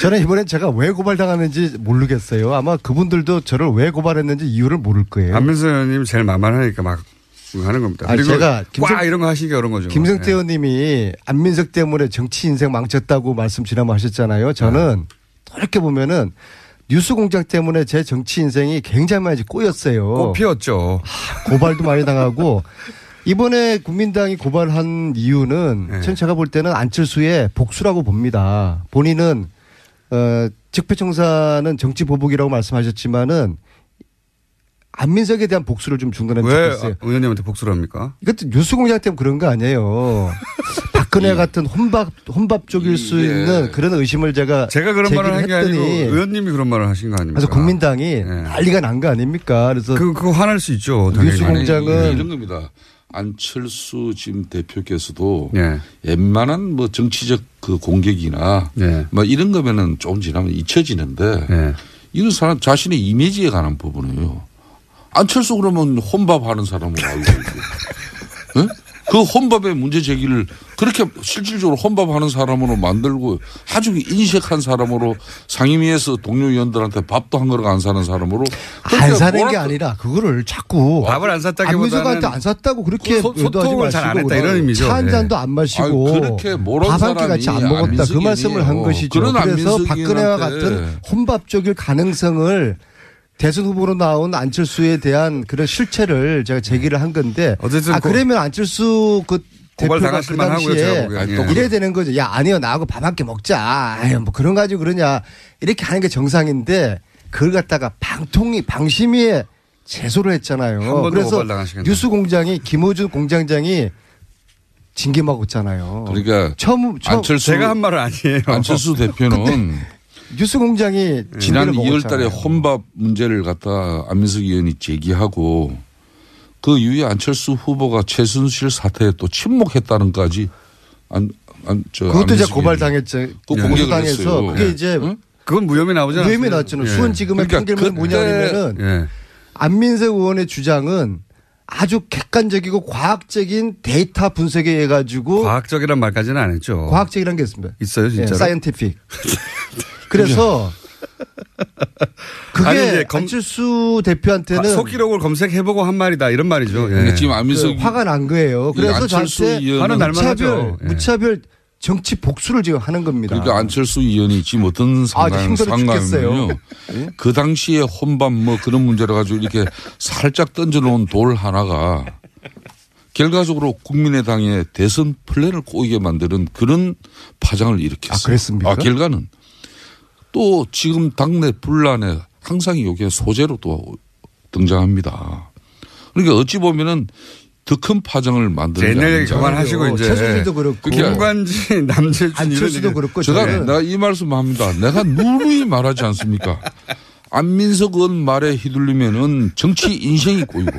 저는 이번엔 제가 왜 고발당하는지 모르겠어요. 아마 그분들도 저를 왜 고발했는지 이유를 모를 거예요. 안민석 의원님 제일 만만하니까 막 하는 겁니다. 아니, 제가 이런 거 하시니까 그런 거죠. 김성태 의원님이 안민석 때문에 정치 인생 망쳤다고 말씀 지난번 하셨잖아요. 저는 이렇게 보면은 뉴스공장 때문에 제 정치 인생이 굉장히 많이 꼬였어요. 꽃 피웠죠. 고발도 많이 당하고 이번에 국민당이 고발한 이유는 네. 전 제가 볼 때는 안철수의 복수라고 봅니다. 본인은 적폐청산은 정치 보복이라고 말씀하셨지만은 안민석에 대한 복수를 좀 중단하면 왜 좋겠어요. 의원님한테 복수를 합니까? 이것도 뉴스공장 때문에 그런 거 아니에요. 박근혜 같은 혼밥족일 수 있는 그런 의심을 제가 그런 말을 한 게 아니고 했더니 의원님이 그런 말을 하신 거 아닙니까? 그래서 국민당이 난리가 난 거 아닙니까? 그래서 그거 화날 수 있죠. 당연히. 뉴스공장은 이런 겁니다. 안철수 지금 대표께서도 예. 웬만한 뭐 정치적 그 공격이나 예. 뭐 이런 거면은 조금 지나면 잊혀지는데 예. 이런 사람 자신의 이미지에 관한 부분이에요. 안철수 그러면 혼밥하는 사람으로 알고 있고 네? 그 혼밥의 문제 제기를 그렇게 실질적으로 혼밥하는 사람으로 만들고 아주 인색한 사람으로 상임위에서 동료 의원들한테 밥도 한 그릇 안 사는 사람으로 안 사는 게 아니라 그거를 자꾸 밥을 안 샀다기보다는 안민석한테 안 샀다고 그렇게 소통을 잘 안 했다 마시고 이런 의미죠. 차 한 잔도 안 마시고 그렇게 모르는 밥 한 끼 사람이 같이 안 먹었다 그 말씀을 한 것이죠. 그런 그래서 안민석 박근혜와 의원한테 같은 혼밥족일 가능성을 대선 후보로 나온 안철수에 대한 그런 실체를 제가 제기를 한 건데 어쨌든 그러면 안철수 그 고발 대표가 당하실 그 만하고요, 제가 당시에 보기에는. 이래야 되는 거죠. 야 아니요 나하고 밥 한 끼 먹자. 아유 뭐 그런 가지고 그러냐 이렇게 하는 게 정상인데 그걸 갖다가 방심위에 제소를 했잖아요. 한 번도 그래서 고발당하시겠네요. 뉴스공장이 김호준 공장장이 징계 먹었잖아요. 그러니까 처음 안철수 제가 한 말은 아니에요. 안철수 대표는 뉴스공장이 지난 징계를 2월 달에 먹었잖아요. 혼밥 문제를 갖다 안민석 의원이 제기하고 그 이후에 안철수 후보가 최순실 사태에 또 침묵했다는까지 그것도 이제 고발당했죠. 공개를 당해서 했어요. 그게 이제 응? 그건 무혐의 나오지 않았어요. 무혐의 나왔잖아요. 예. 수원지검의 그러니까 판결문이 뭐냐면은 예. 안민석 의원의 주장은 아주 객관적이고 과학적인 데이터 분석에 의해 가지고 과학적이란 말까지는 안 했죠. 과학적이라는 게 있습니다. 있어요, 진짜로? 사이언티픽. 그래서 그게 아니, 이제 안철수 대표한테는 속기록을 검색해보고 한 말이다 이런 말이죠. 예. 그러니까 지금 안민석 화가 난 거예요. 그래서 안철수 저한테 의원은 화는 날 만하죠. 예. 무차별 정치 복수를 지금 하는 겁니다. 그러니까 안철수 의원이 지금 어떤 힘들어 죽겠어요. 상황이면요. 그 당시에 혼밥 뭐 그런 문제를 가지고 이렇게 살짝 던져놓은 돌 하나가 결과적으로 국민의당의 대선 플랜을 꼬이게 만드는 그런 파장을 일으켰어요. 그랬습니까? 결과는 또 지금 당내 분란에 항상 이게 소재로 또 등장합니다. 그러니까 어찌 보면은 더 큰 파장을 만드는 게 옛날 얘기 아닌지. 그만하시고 이제. 최순실도 그렇고 김관진, 남재준 안철수도 그렇고 내가 이 말씀합니다. 내가 누누이 말하지 않습니까? 안민석 의원 말에 휘둘리면은 정치 인생이 꼬이고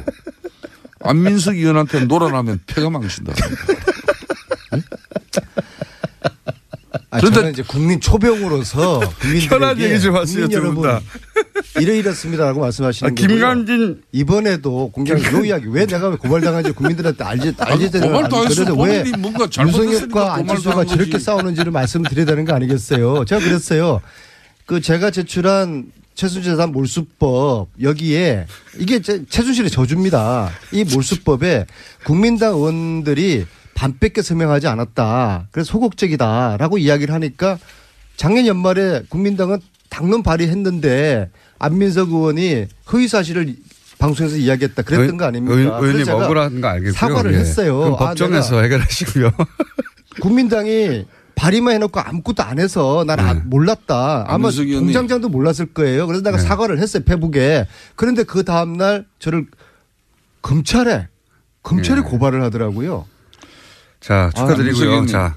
안민석 의원한테 놀아나면 패가 망친다. 저는 이제 국민 초병으로서 국민들에게 편한 얘기 좀 하세요, 국민 두 분 여러분 다. 이렇습니다라고 말씀하시는 거고요. 김관진 이번에도 공개한 요 이야기 왜 내가 왜 고발당한지 국민들한테 알지 되는 고발도 안 했어. 왜 본인이 뭔가 잘못했으니까 유승엽과 안철수가 고발도 한 저렇게 거지. 싸우는지를 말씀드려야 되는 거 아니겠어요? 제가 그랬어요. 그 제가 제출한 최순실 재산 몰수법 여기에 이게 최순실의 저주입니다. 이 몰수법에 국민당 의원들이 반 뺏겨 서명하지 않았다. 그래서 소극적이다라고 이야기를 하니까 작년 연말에 국민당은 당론 발의했는데 안민석 의원이 허위 사실을 방송에서 이야기했다. 그랬던 거 아닙니까? 의원님 그래서 제가 억울한 거 알겠고요. 사과를 예. 했어요. 그럼 법정에서 해결하시고요. 국민당이 발의만 해놓고 아무것도 안 해서 난 몰랐다. 아마 안민석 의원이- 공장장도 몰랐을 거예요. 그래서 내가 사과를 했어요. 페북에. 그런데 그 다음날 저를 검찰에 고발을 하더라고요. 자, 축하드리고요. 안민석 자.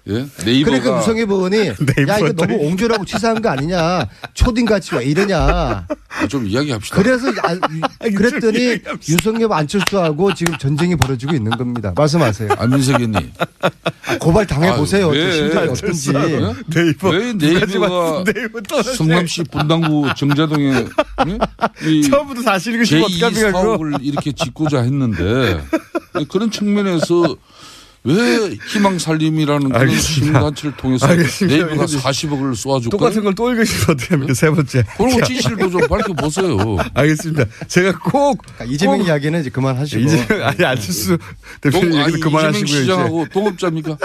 예? 네이버가 그러니까 유성엽 의원이 야 이거 너무 옹졸하고 치사한 거 아니냐. 초딩같이 왜 이러냐. 좀 이야기합시다. 그래서 그랬더니 유성엽 안철수하고 지금 전쟁이 벌어지고 있는 겁니다. 말씀하세요. 안민석 의원님. 고발 당해보세요. 왜? 심정이 어떤지. 네이버. 왜 네이버가 성남시 분당구 정자동에 처음부터 사실 읽으시면 제2 어떡합니까, 그거? 사업을 이렇게 짓고자 했는데 그런 측면에서 왜 희망살림이라는 그런 알겠습니다. 시민단체를 통해서 알겠습니다. 네이버가 40억을 쏘아줄까요? 똑같은 걸 또 읽으시면 어떡합니까? 세 번째. 그런 진실도 좀 밝혀보세요. 알겠습니다. 제가 꼭. 그러니까 이재명 이야기는 이제 그만하시고. 이재명, 아니, 안철수 대표님 얘기는 이재명 그만하시고요. 이제. 시장하고 동업자입니까?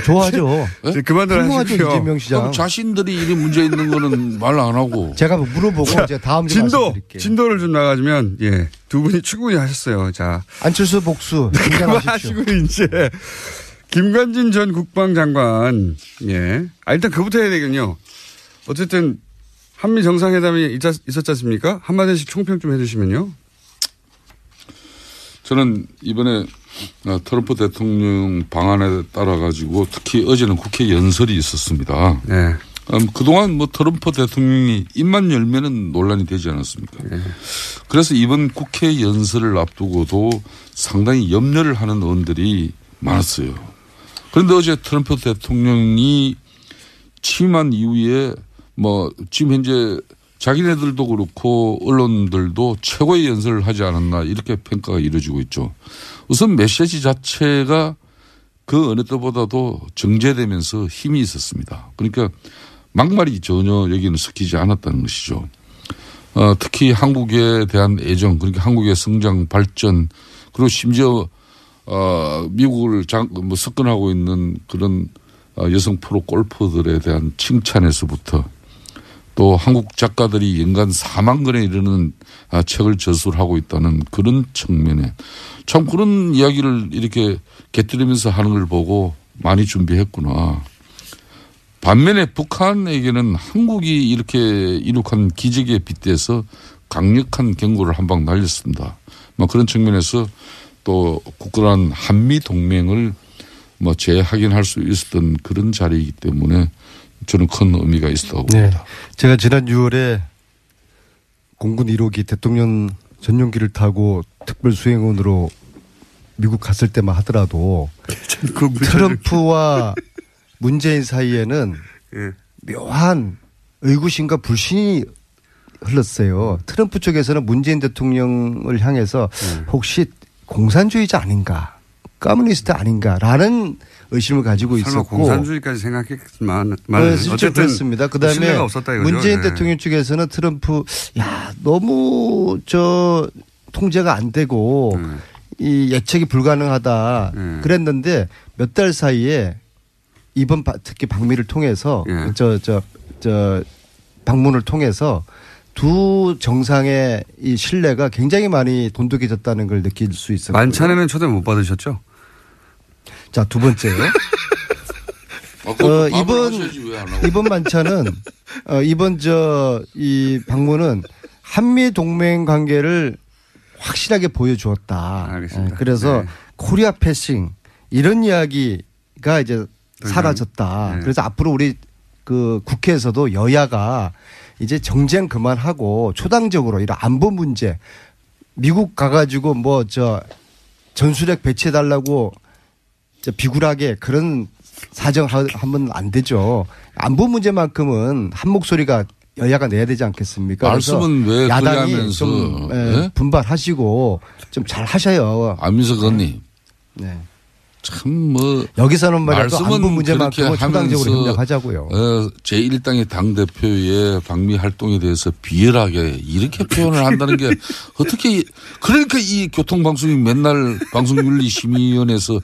좋아하죠. 이제 그만들 훌륭하죠, 하시고요. 이재명 시장. 그럼 자신들이 이리 문제 있는 거는 말 안 하고. 제가 물어보고 제가 다음 주에 말씀드릴게요. 진도를 좀 나가주면 예, 두 분이 충분히 하셨어요. 자, 안철수 복수 긴장하십시오. 그만하시고 이제 김관진 전 국방장관 예, 일단 그부터 해야 되겠군요. 어쨌든 한미 정상회담이 있었지 않습니까? 한마디씩 총평 좀 해주시면요. 저는 이번에 트럼프 대통령 방안에 따라 가지고 특히 어제는 국회 연설이 있었습니다. 네. 그동안 뭐 트럼프 대통령이 입만 열면은 논란이 되지 않았습니까? 네. 그래서 이번 국회 연설을 앞두고도 상당히 염려를 하는 의원들이 많았어요. 그런데 어제 트럼프 대통령이 취임한 이후에 뭐 지금 현재 자기네들도 그렇고 언론들도 최고의 연설을 하지 않았나 이렇게 평가가 이루어지고 있죠. 우선 메시지 자체가 그 어느 때보다도 정제되면서 힘이 있었습니다. 그러니까 막말이 전혀 여기는 섞이지 않았다는 것이죠. 특히 한국에 대한 애정, 그러니까 한국의 성장 발전, 그리고 심지어 미국을 석권하고 있는 그런 여성 프로 골퍼들에 대한 칭찬에서부터 또 한국 작가들이 연간 4만 권에 이르는 책을 저술하고 있다는 그런 측면에 참 그런 이야기를 이렇게 곁들이면서 하는 걸 보고 많이 준비했구나. 반면에 북한에게는 한국이 이렇게 이룩한 기적에 빗대서 강력한 경고를 한 방 날렸습니다. 뭐 그런 측면에서 또 굳건한 한미 동맹을 뭐 재확인할 수 있었던 그런 자리이기 때문에 저는 큰 의미가 있었다고 봅니다. 네. 제가 지난 6월에 공군 1호기 대통령 전용기를 타고 특별 수행원으로 미국 갔을 때만 하더라도 트럼프와 문재인 사이에는 묘한 의구심과 불신이 흘렀어요. 트럼프 쪽에서는 문재인 대통령을 향해서 혹시 공산주의자 아닌가, 커뮤니스트 아닌가라는 의심을 가지고 설마 있었고. 공산주의까지 생각했지만 어쨌든 그렇습니다. 그다음에 문재인 네. 대통령 쪽에서는 트럼프 너무 통제가 안 되고 이 예측이 불가능하다 그랬는데 몇 달 사이에 이번 특히 방미를 통해서 방문을 통해서 두 정상의 이 신뢰가 굉장히 많이 돈독해졌다는 걸 느낄 수 있었고요. 만찬에는 초대 못 받으셨죠? 자, 두 번째요. 이번 만찬은 이번 이 방문은 한미 동맹 관계를 확실하게 보여주었다. 알겠습니다. 그래서 네. 코리아 패싱 이런 이야기가 이제 사라졌다. 네. 그래서 앞으로 우리 그 국회에서도 여야가 이제 정쟁 그만하고 초당적으로 이런 안보 문제 미국 가가지고 전술핵 배치해달라고 비굴하게 그런 사정하면 안 되죠. 안보 문제만큼은 한 목소리가 여야가 내야 되지 않겠습니까? 말씀은 왜 야당이 그러면서 좀 네? 분발하시고 좀 잘 하셔요. 안민석 의원님. 네. 참 여기서는 말이야 안보 말씀은 문제만큼은 초당적으로 협력하자고요. 제1당의 당대표의 방미 활동에 대해서 비열하게 이렇게 표현을 한다는 게 어떻게 그러니까 이 교통방송이 맨날 방송윤리심의위원회에서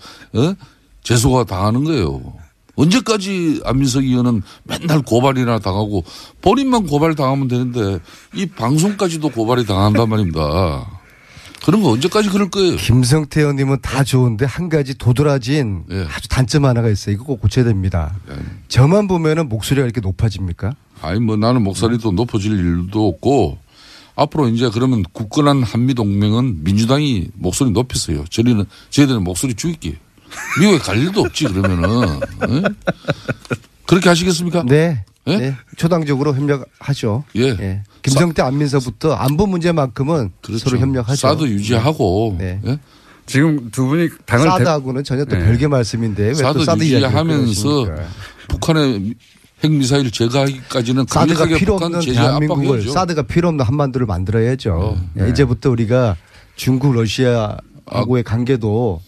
제소가 당하는 거예요. 언제까지 안민석 의원은 맨날 고발이나 당하고 본인만 고발 당하면 되는데 이 방송까지도 고발이 당한단 말입니다. 그런 거 언제까지 그럴 거예요? 김성태 의원님은 다 좋은데 한 가지 도드라진 아주 단점 하나가 있어요. 이거 꼭 고쳐야 됩니다. 저만 보면은 목소리가 이렇게 높아집니까? 아니 나는 목소리도 높아질 일도 없고 앞으로 이제 그러면 굳건한 한미동맹은 민주당이 목소리 높였어요. 저희들은 목소리 죽일게요. 미국에 갈 일도 없지 그러면은. 네? 그렇게 하시겠습니까? 네. 네. 초당적으로 협력하죠. 예. 김성태 안민서부터 안보 문제만큼은 그렇죠. 서로 협력하죠. 사드 유지하고. 네. 예? 지금 두 분이 당을 사드하고는 전혀 또 별개 말씀인데 왜 또 사드 유지하면서 북한의 핵미사일 제거하기까지는 사드가 필요 북한 없는 제재 대한민국을 압박해야죠. 사드가 필요 없는 한반도를 만들어야죠. 이제부터 우리가 중국 러시아하고의 관계도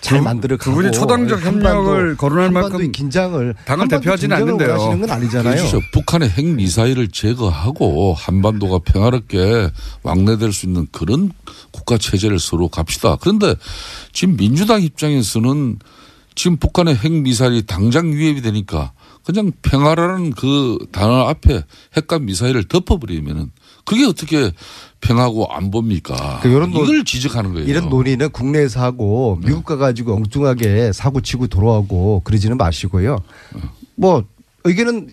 잘 만들어가고 두 분이 초당적 협력을 거론할 만큼 긴장을 당을 대표하지는 않는데요. 원하시는 건 아니잖아요. 그렇죠. 북한의 핵미사일을 제거하고 한반도가 평화롭게 왕래될 수 있는 그런 국가 체제를 서로 갑시다. 그런데 지금 민주당 입장에서는 지금 북한의 핵미사일이 당장 위협이 되니까 그냥 평화라는 그 단어 앞에 핵과 미사일을 덮어버리면은 그게 어떻게 평화고 안보입니까? 이걸 지적하는 거예요. 이런 논의는 국내에서 하고 미국 가가지고 엉뚱하게 사고 치고 돌아오고 그러지는 마시고요. 뭐 의견은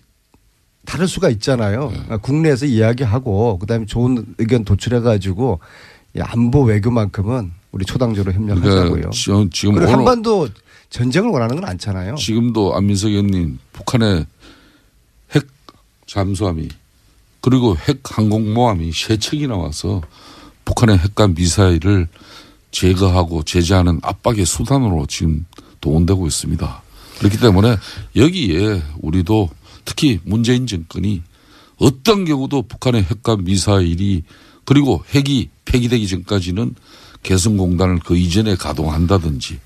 다를 수가 있잖아요. 국내에서 이야기하고 그다음에 좋은 의견 도출해가지고 안보 외교만큼은 우리 초당적으로 협력하자고요. 그러니까 지금 그리고 한반도 전쟁을 원하는 건 않잖아요. 지금도 안민석 의원님 북한의 핵 잠수함이 그리고 핵 항공모함이 3척이 나와서 북한의 핵과 미사일을 제거하고 제재하는 압박의 수단으로 지금 동원되고 있습니다. 그렇기 때문에 여기에 우리도 특히 문재인 정권이 어떤 경우도 북한의 핵과 미사일이 그리고 핵이 폐기되기 전까지는 개성공단을 그 이전에 가동한다든지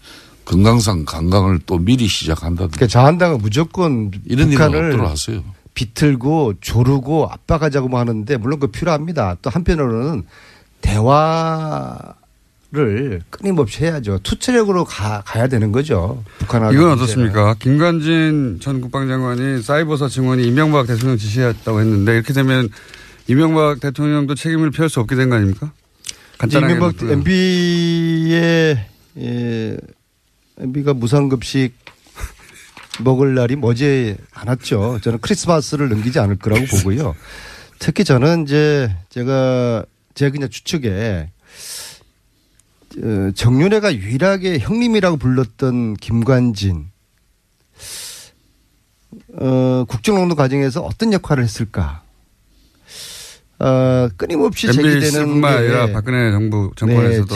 금강산 관광을 또 미리 시작한다든지. 그러니까 자한당은 무조건 이런 북한을 일은 없도록 하세요. 비틀고 조르고 압박하자고 하는데 물론 그거 필요합니다. 또 한편으로는 대화를 끊임없이 해야죠. 투체력으로 가야 되는 거죠. 북한하고. 이건 어떻습니까? 김관진 전 국방장관이 사이버사 증언이 이명박 대통령 지시했다고 했는데 이렇게 되면 이명박 대통령도 책임을 피할 수 없게 된 거 아닙니까? 간단하게. 이명박 MB가 무상급식 먹을 날이 머지 않았죠. 저는 크리스마스를 넘기지 않을 거라고 보고요. 특히 저는 이제 제가 그냥 추측에 정윤회가 유일하게 형님이라고 불렀던 김관진 국정농단 과정에서 어떤 역할을 했을까? 끊임없이 제기되는 뿐만 아니라 박근혜 정권에서도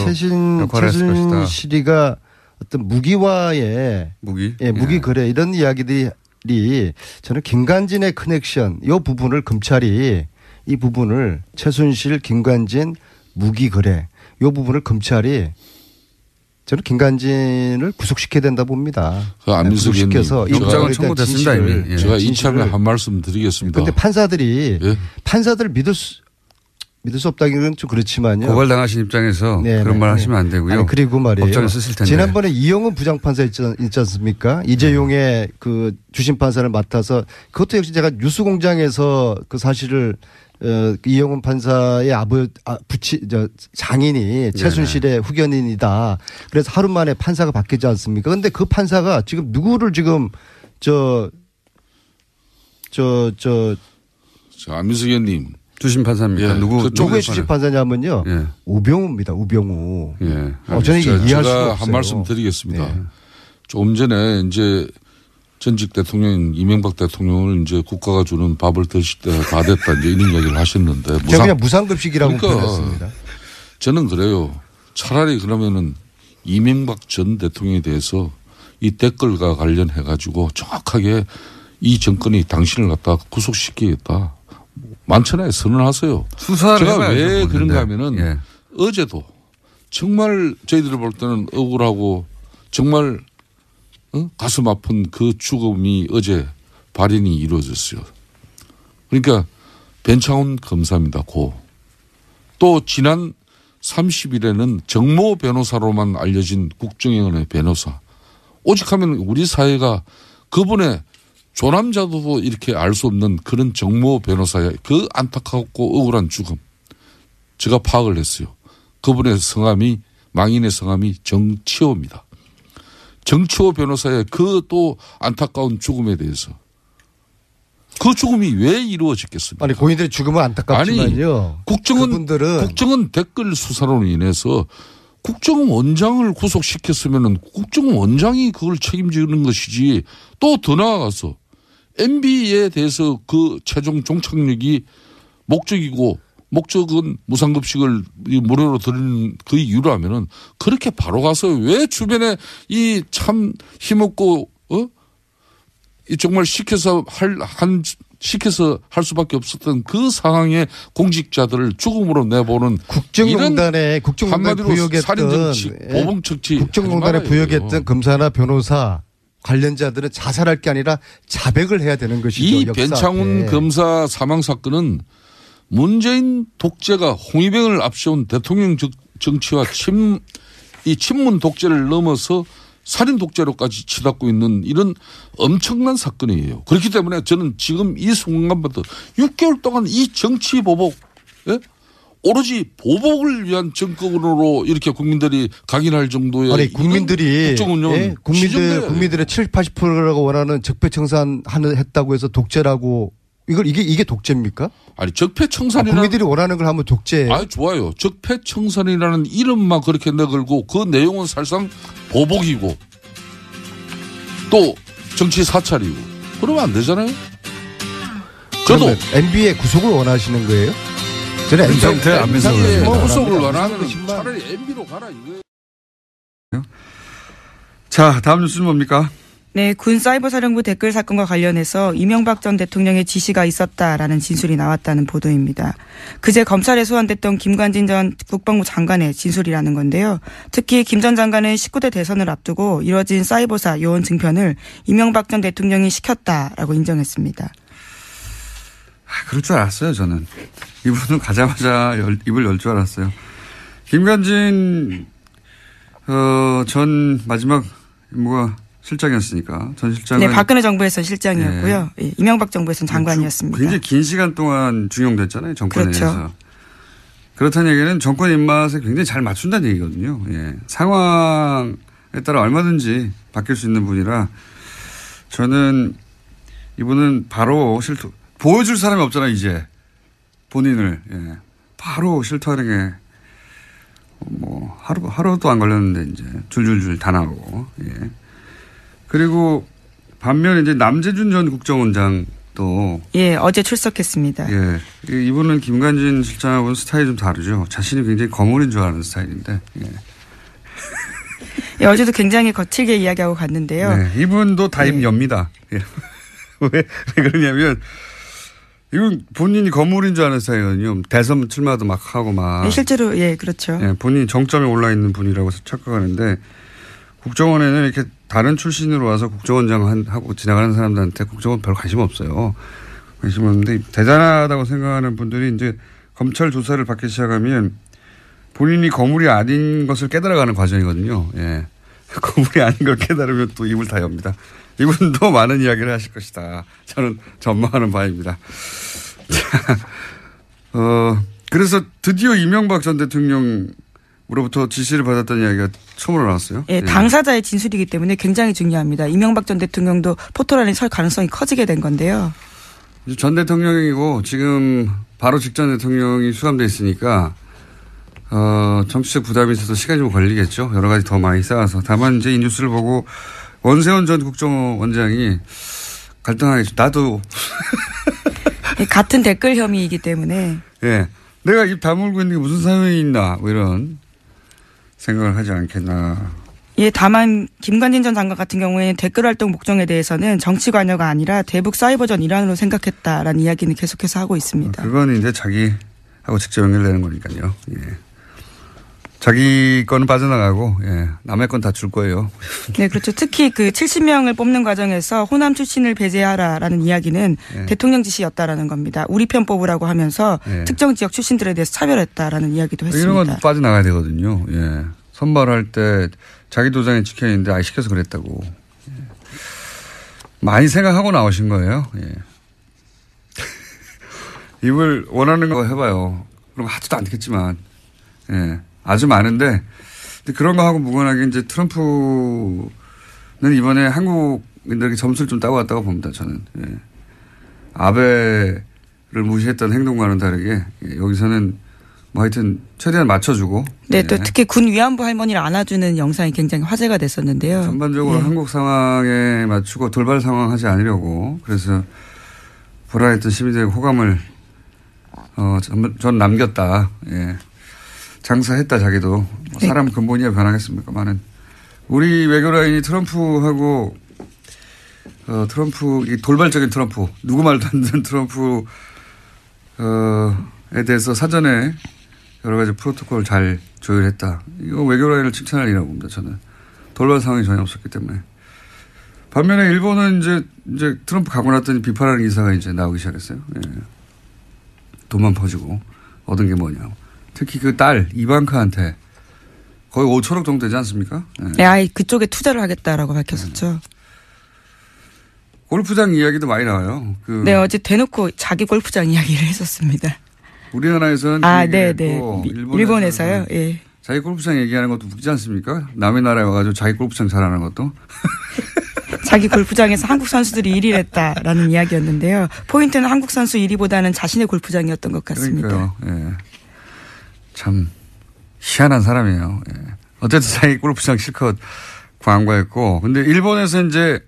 역할을 했을 것이다. 최순실이가 어떤 무기와의 무기 거래 이런 이야기들이 저는 김관진의 커넥션 이 부분을 검찰이 이 부분을 최순실 김관진 무기 거래 이 부분을 검찰이 저는 김관진을 구속시켜야 된다 봅니다. 그 안민석 의원님 영장은 청구됐습니다 이미. 제가 이참에 한 말씀 드리겠습니다. 그런데 판사들이 판사들 믿을 수 없다기는 좀 그렇지만요. 고발당하신 입장에서 그런 말 하시면 안 되고요. 아니, 그리고 말이에요. 법정에 쓰실 텐데. 지난번에 이영훈 부장판사 있지 않습니까? 이재용의 그 주심판사를 맡아서 그것도 역시 제가 뉴스공장에서 그 사실을 이영훈 판사의 장인이 최순실의 후견인이다. 그래서 하루 만에 판사가 바뀌지 않습니까? 그런데 그 판사가 지금 누구를 지금 안민석 의원님. 주심 판사입니까? 누구의 주심 판사냐면요. 우병우입니다. 우병우. 저는 이게 이해할 수가 없어요. 한 말씀 드리겠습니다. 조금 전에 이제 전직 대통령 이명박 대통령을 이제 국가가 주는 밥을 드실 때 다 됐다 이제 이런 이야기를 하셨는데. 제가 그냥 무상급식이라고 표현했습니다. 저는 그래요. 차라리 그러면은 이명박 전 대통령에 대해서 이 댓글과 관련해 가지고 정확하게 이 정권이 당신을 갖다 구속시키겠다. 만천하에 선언하세요. 제가 왜 그런가 하면은 어제도 정말 저희들이 볼 때는 억울하고 정말 가슴 아픈 그 죽음이 어제 발인이 이루어졌어요. 그러니까 변창훈 검사입니다. 또 지난 30일에는 정모 변호사로만 알려진 국정원의 변호사. 오직하면 우리 사회가 그분의 조남자도 이렇게 알 수 없는 그런 정모 변호사의 그 안타깝고 억울한 죽음. 제가 파악을 했어요. 그분의 성함이 망인의 성함이 정치호입니다. 정치호 변호사의 그 또 안타까운 죽음에 대해서. 그 죽음이 왜 이루어졌겠습니까? 아니 고인들의 죽음은 안타깝지만요. 국정원 댓글 수사로 인해서 국정원 원장을 구속시켰으면 국정원 원장이 그걸 책임지는 것이지 또 더 나아가서 MB에 대해서 그 최종 종착역이 목적은 무상급식을 무료로 드리는 그 이유라면은 그렇게 바로 가서 왜 주변에 이 참 힘없고 이 정말 시켜서 할 수밖에 없었던 그 상황의 공직자들을 죽음으로 내보는 국정농단에 한마디로 부역했던 살인정치, 보복정치 국정농단에 부역했던 검사나 변호사 관련자들은 자살할 게 아니라 자백을 해야 되는 것이죠. 이 변창훈 검사 사망 사건은 문재인 독재가 홍위병을 앞세운 대통령 정치와 이 친문 독재를 넘어서 살인 독재로까지 치닫고 있는 이런 엄청난 사건이에요. 그렇기 때문에 저는 지금 이 순간부터 6개월 동안 이 정치 보복, 예? 오로지 보복을 위한 정권으로 이렇게 국민들이 각인할 정도의 아니 국민들이 국정운영은 국민들의 7, 80%라고 원하는 적폐청산 했다고 해서 독재라고 이게 독재입니까? 아니 적폐청산이라는 국민들이 원하는 걸 하면 독재. 아 좋아요. 적폐청산이라는 이름만 그렇게 내걸고 그 내용은 사실상 보복이고 또 정치 사찰이고 그러면 안 되잖아요. 저도 MB의 구속을 원하시는 거예요? 저는 상태 안면서 구속을 원하면 차라리 MB로 가라 이거예요. 자, 다음 뉴스는 뭡니까? 네, 군 사이버사령부 댓글 사건과 관련해서 이명박 전 대통령의 지시가 있었다라는 진술이 나왔다는 보도입니다. 그제 검찰에 소환됐던 김관진 전 국방부 장관의 진술이라는 건데요. 특히 김 전 장관은 19대 대선을 앞두고 이뤄진 사이버사 요원 증편을 이명박 전 대통령이 시켰다라고 인정했습니다. 그럴 줄 알았어요, 저는. 이분은 가자마자 입을 열 줄 알았어요. 김관진 전 마지막 임무가 실장이었으니까 전 실장은 네, 박근혜 정부에서 실장이었고요. 네. 이명박 정부에서는 장관이었습니다. 굉장히 긴 시간 동안 중용됐잖아요, 정권에 그렇죠. 의해서. 그렇다는 얘기는 정권 입맛에 굉장히 잘 맞춘다는 얘기거든요. 예. 상황에 따라 얼마든지 바뀔 수 있는 분이라 저는 이분은 바로 보여줄 사람이 없잖아요, 이제. 본인을. 예. 바로 실토하는 게 뭐 하루도 안 걸렸는데 이제 줄줄줄 다 나오고. 예. 그리고 반면 이제 남재준 전 국정원장도 예, 어제 출석했습니다. 예. 이분은 김관진 실장하고는 스타일이 좀 다르죠. 자신이 굉장히 거물인 줄 아는 스타일인데. 예. 예, 어제도 굉장히 거칠게 이야기하고 갔는데요. 네, 이분도 다 입 엽니다. 예. 왜 그러냐면 이건 본인이 거물인 줄 아는 스타일이거든요. 대선 출마도 막 하고 막. 예, 실제로 예, 그렇죠. 예, 본인이 정점에 올라 있는 분이라고 착각하는데 국정원에는 이렇게 다른 출신으로 와서 국정원장 하고 지나가는 사람들한테 국정원 별 관심 없어요. 관심 없는데 대단하다고 생각하는 분들이 이제 검찰 조사를 받기 시작하면 본인이 거물이 아닌 것을 깨달아가는 과정이거든요. 예. 거물이 아닌 걸 깨달으면 또 입을 다 엽니다. 이분도 많은 이야기를 하실 것이다. 저는 전망하는 바입니다. 자, 그래서 드디어 이명박 전 대통령으로부터 지시를 받았다는 이야기가 처음으로 나왔어요. 예, 당사자의 진술이기 때문에 굉장히 중요합니다. 이명박 전 대통령도 포토라인에 설 가능성이 커지게 된 건데요. 전 대통령이고 지금 바로 직전 대통령이 수감돼 있으니까 정치적 부담이 있어서 시간이 좀 걸리겠죠. 여러 가지 더 많이 쌓아서. 다만 이제 이 뉴스를 보고 원세훈 전 국정원장이 갈등하겠죠. 나도. 같은 댓글 혐의이기 때문에. 예. 내가 입 다물고 있는 게 무슨 사연이 있나. 뭐 이런 생각을 하지 않겠나. 예, 다만 김관진 전 장관 같은 경우에는 댓글 활동 목적에 대해서는 정치 관여가 아니라 대북 사이버전 일환으로 생각했다라는 이야기는 계속해서 하고 있습니다. 그건 이제 자기하고 직접 연결되는 거니까요. 예. 자기 거는 빠져나가고, 예. 남의 건 다 줄 거예요. 네, 그렇죠. 특히 그 70명을 뽑는 과정에서 호남 출신을 배제하라라는 이야기는 예. 대통령 지시였다라는 겁니다. 우리 편 뽑으라고 하면서 예. 특정 지역 출신들에 대해서 차별했다라는 이야기도 했습니다. 이런 건 빠져나가야 되거든요. 예. 선발할 때 자기 도장에 찍혀 있는데 시켜서 그랬다고. 예. 많이 생각하고 나오신 거예요. 예. 입을 원하는 거 해봐요. 그럼 하지도 않겠지만, 예. 아주 많은데, 근데 그런 거 하고 무관하게 이제 트럼프는 이번에 한국인들에게 점수를 좀 따고 봅니다, 저는. 예. 아베를 무시했던 행동과는 다르게, 예. 여기서는 뭐 하여튼 최대한 맞춰주고. 네, 예. 또 특히 군 위안부 할머니를 안아주는 영상이 굉장히 화제가 됐었는데요. 전반적으로 예. 한국 상황에 맞추고 돌발 상황 하지 않으려고. 그래서 불안했던 시민들의 호감을, 전 남겼다. 예. 장사했다 자기도. 사람 근본이야 변하겠습니까만은. 우리 외교라인이 트럼프하고 트럼프 이 돌발적인 트럼프 누구 말도 안 되는 트럼프에 대해서 사전에 여러 가지 프로토콜을 잘 조율했다. 이거 외교라인을 칭찬할 일이라고 봅니다. 저는. 돌발 상황이 전혀 없었기 때문에. 반면에 일본은 이제 트럼프 가고 났더니 비판하는 기사가 이제 나오기 시작했어요. 예. 돈만 퍼주고 얻은 게 뭐냐. 특히 그 딸 이방카한테 거의 5천억 정도 되지 않습니까? 네. 네, 아예 그쪽에 투자를 하겠다라고 밝혔었죠. 골프장 이야기도 많이 나와요. 네, 어제 대놓고 자기 골프장 이야기를 했었습니다. 우리나라에서는 네. 일본에서요. 예. 자기 골프장 얘기하는 것도 웃기지 않습니까? 남의 나라에 와가지고 자기 골프장 자랑하는 것도. 자기 골프장에서 한국 선수들이 1위를 했다라는 이야기였는데요. 포인트는 한국 선수 1위보다는 자신의 골프장이었던 것 같습니다. 그러니까요. 예. 참 희한한 사람이에요. 예. 어쨌든 자기 골프장 실컷 광고했고. 근데 일본에서 이제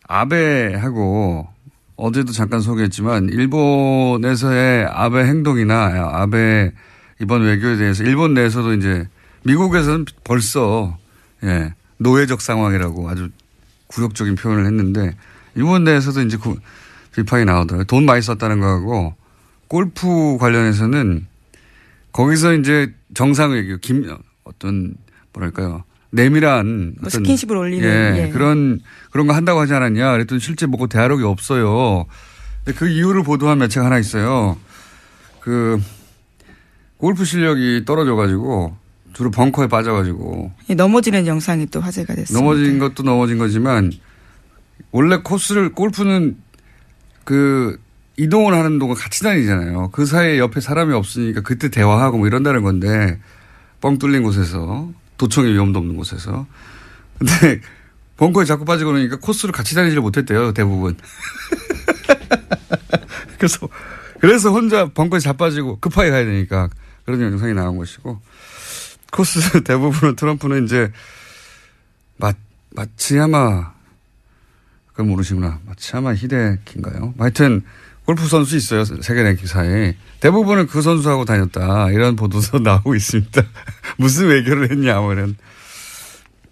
아베하고 어제도 잠깐 소개했지만 일본에서의 아베 행동이나 아베 이번 외교에 대해서 일본 내에서도 이제 미국에서는 벌써 예, 노예적 상황이라고 아주 굴욕적인 표현을 했는데 일본 내에서도 이제 비판이 나오더라고요. 돈 많이 썼다는 거하고 골프 관련해서는 거기서 이제 정상 외교 어떤 뭐랄까요. 내밀한 어떤 스킨십을 올리는 예. 그런 거 한다고 하지 않았냐. 그랬더니 실제 뭐고 대화록이 없어요. 근데 그 이유를 보도한 매체가 하나 있어요. 그 골프 실력이 떨어져가지고 주로 벙커에 빠져가지고 넘어지는 영상이 또 화제가 됐습니다. 넘어진 것도 넘어진 거지만 원래 코스를 골프는 그 이동을 하는 동안 같이 다니잖아요. 그 사이에 옆에 사람이 없으니까 그때 대화하고 뭐 이런다는 건데 뻥 뚫린 곳에서 도청의 위험도 없는 곳에서. 근데 벙커에 자꾸 빠지고 그러니까 코스를 같이 다니지를 못했대요. 대부분. 그래서 혼자 벙커에 자빠지고 급하게 가야 되니까 그런 영상이 나온 것이고 코스 대부분은 트럼프는 이제 마츠야마 그걸 모르시구나. 마츠야마 히데키인가요? 하여튼 골프 선수 있어요. 세계 랭킹사에. 대부분은 그 선수하고 다녔다. 이런 보도도 나오고 있습니다. 무슨 외교를 했냐 뭐 이런.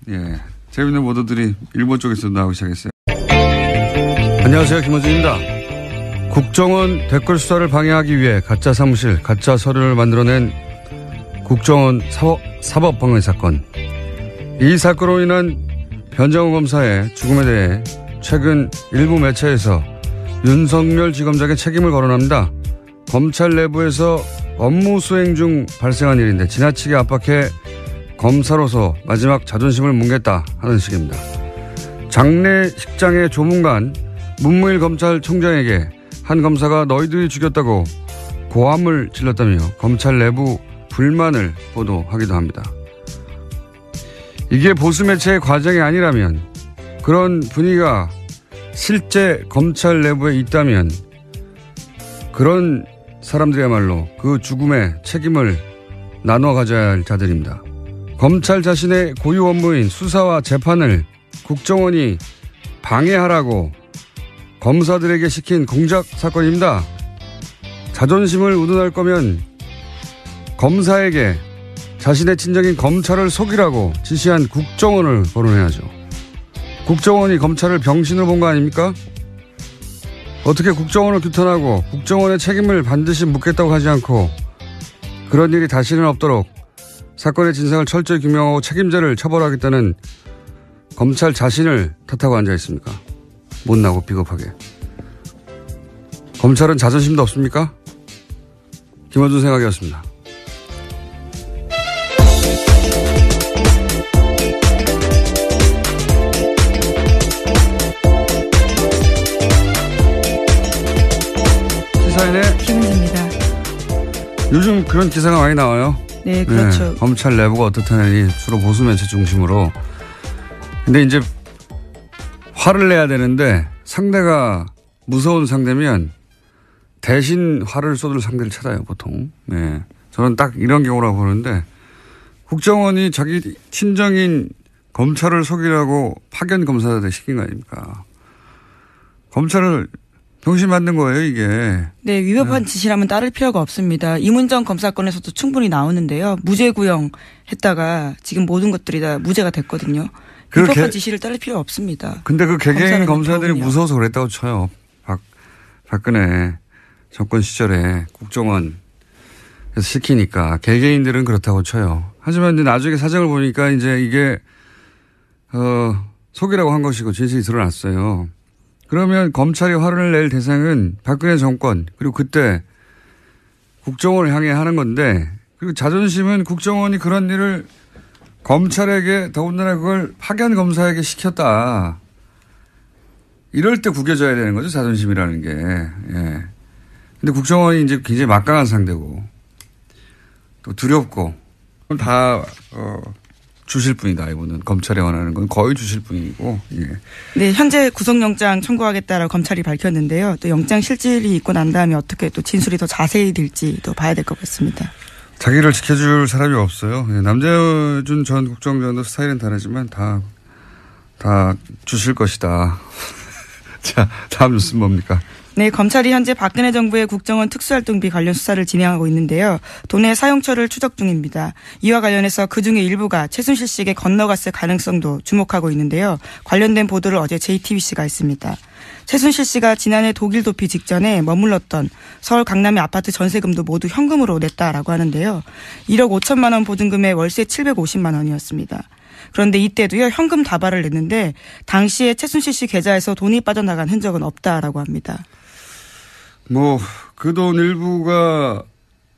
예, 재밌는 보도들이 일본 쪽에서도 나오기 시작했어요. 안녕하세요. 김원준입니다. 국정원 댓글 수사를 방해하기 위해 가짜 사무실, 가짜 서류를 만들어낸 국정원 사법방해 사건. 이 사건으로 인한 변정호 검사의 죽음에 대해 최근 일부 매체에서 윤석열 지검장의 책임을 거론합니다. 검찰 내부에서 업무 수행 중 발생한 일인데 지나치게 압박해 검사로서 마지막 자존심을 뭉갰다 하는 식입니다. 장례식장의 조문관 문무일 검찰총장에게 한 검사가 너희들이 죽였다고 고함을 질렀다며 검찰 내부 불만을 보도하기도 합니다. 이게 보수 매체의 과정이 아니라면 그런 분위기가 실제 검찰 내부에 있다면 그런 사람들이야말로 그 죽음의 책임을 나눠 가져야 할 자들입니다. 검찰 자신의 고유 업무인 수사와 재판을 국정원이 방해하라고 검사들에게 시킨 공작 사건입니다. 자존심을 운운할 거면 검사에게 자신의 친정인 검찰을 속이라고 지시한 국정원을 거론해야죠. 국정원이 검찰을 병신으로 본 거 아닙니까? 어떻게 국정원을 규탄하고 국정원의 책임을 반드시 묻겠다고 하지 않고 그런 일이 다시는 없도록 사건의 진상을 철저히 규명하고 책임자를 처벌하겠다는 검찰 자신을 탓하고 앉아 있습니까? 못나고 비겁하게. 검찰은 자존심도 없습니까? 김원준 생각이었습니다. 시사인의 김은지입니다. 요즘 그런 기사가 많이 나와요. 네, 그렇죠. 네, 검찰 내부가 어떻다니 주로 보수 매체 중심으로. 근데 이제 화를 내야 되는데 상대가 무서운 상대면 대신 화를 쏟을 상대를 찾아요, 보통. 네. 저는 딱 이런 경우라고 보는데 국정원이 자기 친정인 검찰을 속이라고 파견 검사들 시킨 거 아닙니까? 검찰을 병신 만든 거예요, 이게. 네, 위법한 지시라면 따를 필요가 없습니다. 이문정 검사건에서도 충분히 나오는데요. 무죄 구형했다가 지금 모든 것들이 다 무죄가 됐거든요. 위법한 지시를 따를 필요 없습니다. 근데 그 개개인 검사들이 무서워서 그랬다고 쳐요. 박근혜 정권 시절에 국정원에서 시키니까 개개인들은 그렇다고 쳐요. 하지만 이제 나중에 사정을 보니까 이제 이게 속이라고 한 것이고 진실이 드러났어요. 그러면 검찰이 화를 낼 대상은 박근혜 정권 그리고 그때 국정원을 향해 하는 건데 그리고 자존심은 국정원이 그런 일을 검찰에게 더군다나 그걸 파견 검사에게 시켰다. 이럴 때 구겨져야 되는 거죠. 자존심이라는 게. 예. 근데 국정원이 이제 굉장히 막강한 상대고 또 두렵고 다 주실 분이다. 이분은 검찰에 원하는 건 거의 주실 분이고. 예. 네, 현재 구속영장 청구하겠다라고 검찰이 밝혔는데요. 또 영장 실질이 있고 난 다음에 어떻게 또 진술이 더 자세히 될지 또 봐야 될 것 같습니다. 자기를 지켜줄 사람이 없어요. 예. 남재준 전 국정원장도 스타일은 다르지만 다 주실 것이다. 자, 다음 뉴스는 뭡니까? 네, 검찰이 현재 박근혜 정부의 국정원 특수활동비 관련 수사를 진행하고 있는데요. 돈의 사용처를 추적 중입니다. 이와 관련해서 그중에 일부가 최순실 씨에게 건너갔을 가능성도 주목하고 있는데요. 관련된 보도를 어제 JTBC가 했습니다. 최순실 씨가 지난해 독일 도피 직전에 머물렀던 서울 강남의 아파트 전세금도 모두 현금으로 냈다라고 하는데요. 1억 5천만 원 보증금에 월세 750만 원이었습니다. 그런데 이때도요, 현금 다발을 냈는데 당시에 최순실 씨 계좌에서 돈이 빠져나간 흔적은 없다라고 합니다. 그 돈 일부가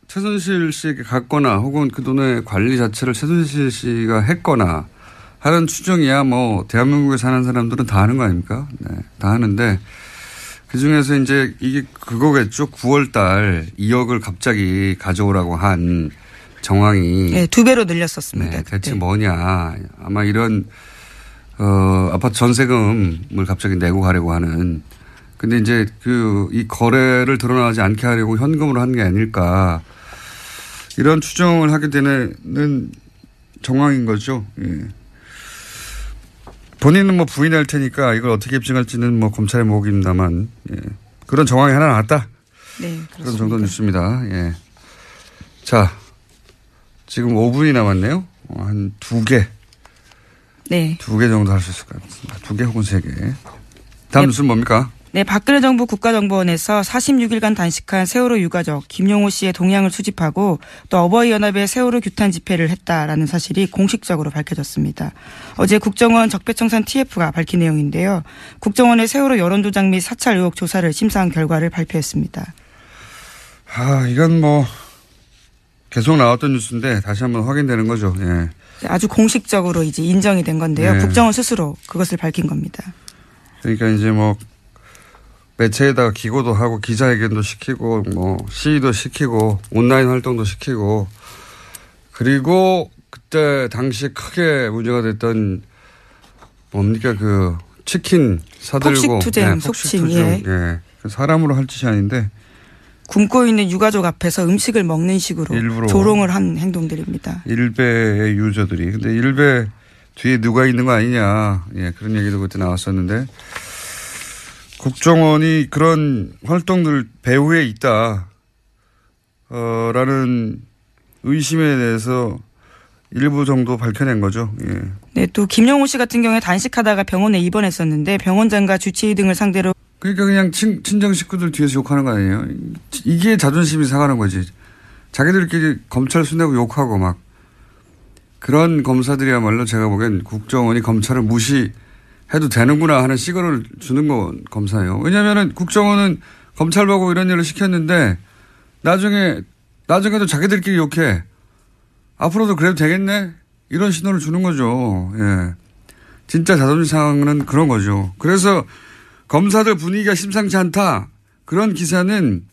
최순실 씨에게 갔거나 혹은 그 돈의 관리 자체를 최순실 씨가 했거나 하는 추정이야 대한민국에 사는 사람들은 다 하는 거 아닙니까? 네, 다 하는데 그 중에서 이제 이게 그거겠죠. 9월 달 2억을 갑자기 가져오라고 한 정황이. 네, 2배로 늘렸었습니다. 네, 대체 뭐냐. 아마 이런, 아파트 전세금을 갑자기 내고 가려고 하는. 근데 이제 이 거래를 드러나지 않게 하려고 현금으로 한 게 아닐까. 이런 추정을 하게 되는 정황인 거죠. 예. 본인은 부인할 테니까 이걸 어떻게 입증할지는 검찰의 몫입니다만, 예. 그런 정황이 하나 나왔다. 네, 그렇습니다. 그런 정도 뉴스입니다. 예. 자, 지금 5분이 남았네요. 한 2개. 네. 2개 정도 할 수 있을 것 같습니다. 2개 혹은 3개. 다음 뉴스는 뭡니까? 네, 박근혜 정부 국가정보원에서 46일간 단식한 세월호 유가족 김용호 씨의 동향을 수집하고 또 어버이연합의 세월호 규탄 집회를 했다라는 사실이 공식적으로 밝혀졌습니다. 어제 국정원 적폐청산 TF가 밝힌 내용인데요. 국정원의 세월호 여론조작 및 사찰 의혹 조사를 심사한 결과를 발표했습니다. 이건 계속 나왔던 뉴스인데 다시 한번 확인되는 거죠. 예. 아주 공식적으로 이제 인정이 된 건데요. 네. 국정원 스스로 그것을 밝힌 겁니다. 그러니까 이제 매체에다가 기고도 하고 기자회견도 시키고 시위도 시키고 온라인 활동도 시키고 그리고 그때 당시에 크게 문제가 됐던 뭡니까 치킨 사들고 폭식투쟁, 속칭. 예. 예. 사람으로 할 짓이 아닌데 굶고 있는 유가족 앞에서 음식을 먹는 식으로 일부러 조롱을 한 행동들입니다. 일베의 유저들이. 근데 일베 뒤에 누가 있는 거 아니냐. 예, 그런 얘기도 그때 나왔었는데 국정원이 그런 활동들 배후에 있다. 라는 의심에 대해서 일부 정도 밝혀낸 거죠. 예. 네, 또 김용호 씨 같은 경우에 단식하다가 병원에 입원했었는데 병원장과 주치의 등을 상대로 그러니까 그냥 친정 식구들 뒤에서 욕하는 거 아니에요. 이게 자존심이 상하는 거지. 자기들끼리 검찰 순내고 욕하고 그런 검사들이야말로 제가 보기엔 국정원이 검찰을 무시해도 되는구나 하는 시그널을 주는 건 검사예요. 왜냐하면 국정원은 검찰 보고 이런 일을 시켰는데 나중에도 자기들끼리 욕해. 앞으로도 그래도 되겠네? 이런 신호를 주는 거죠. 예. 진짜 자존심 상하는 그런 거죠. 그래서 검사들 분위기가 심상치 않다. 그런 기사는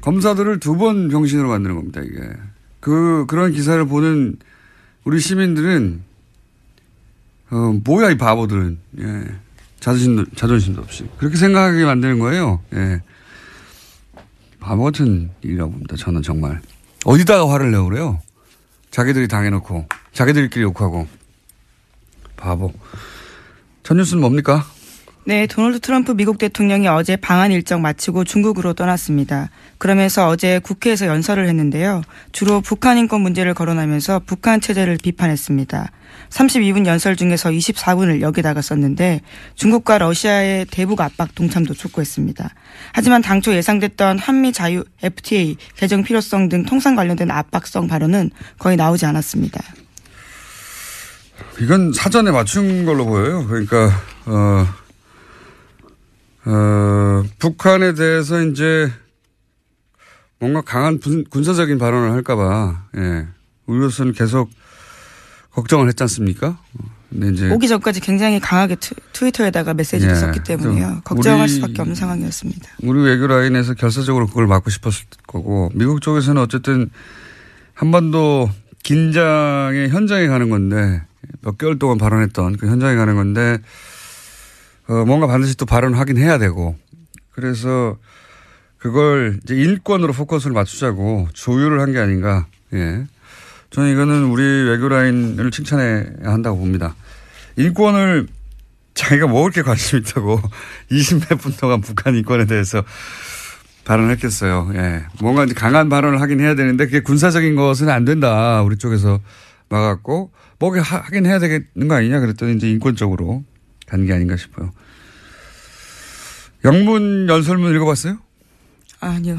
검사들을 2번 병신으로 만드는 겁니다, 이게. 그런 기사를 보는 우리 시민들은, 뭐야, 이 바보들은. 예. 자존심도 없이. 그렇게 생각하게 만드는 거예요. 예. 바보 같은 일이라고 봅니다, 저는 정말. 어디다가 화를 내고 그래요? 자기들이 당해놓고, 자기들끼리 욕하고. 바보. 첫 뉴스는 뭡니까? 네, 도널드 트럼프 미국 대통령이 어제 방한 일정 마치고 중국으로 떠났습니다. 그러면서 어제 국회에서 연설을 했는데요. 주로 북한 인권 문제를 거론하면서 북한 체제를 비판했습니다. 32분 연설 중에서 24분을 여기다가 썼는데 중국과 러시아의 대북 압박 동참도 촉구했습니다. 하지만 당초 예상됐던 한미 자유 FTA 개정 필요성 등 통상 관련된 압박성 발언은 거의 나오지 않았습니다. 이건 사전에 맞춘 걸로 보여요. 그러니까 북한에 대해서 이제 뭔가 강한 군사적인 발언을 할까봐, 예. 우리로서는 계속 걱정을 했지 않습니까? 근데 이제 오기 전까지 굉장히 강하게 트위터에다가 메시지를 썼기 때문에요. 걱정할 수밖에 없는 상황이었습니다. 우리 외교 라인에서 결사적으로 그걸 막고 싶었을 거고 미국 쪽에서는 어쨌든 한반도 긴장의 현장에 가는 건데 몇 개월 동안 발언했던 그 현장에 가는 건데 뭔가 반드시 또 발언하긴 해야 되고 그래서 그걸 이제 인권으로 포커스를 맞추자고 조율을 한 게 아닌가. 예. 저는 이거는 우리 외교 라인을 칭찬해야 한다고 봅니다. 인권을 자기가 뭐 그렇게 관심 있다고 20몇 분 동안 북한 인권에 대해서 발언했겠어요. 예. 뭔가 이제 강한 발언을 하긴 해야 되는데 그게 군사적인 것은 안 된다. 우리 쪽에서 막았고 뭐 하긴 해야 되는 거 아니냐 그랬더니 이제 인권적으로 간 게 아닌가 싶어요. 영문 연설문 읽어봤어요? 아니요.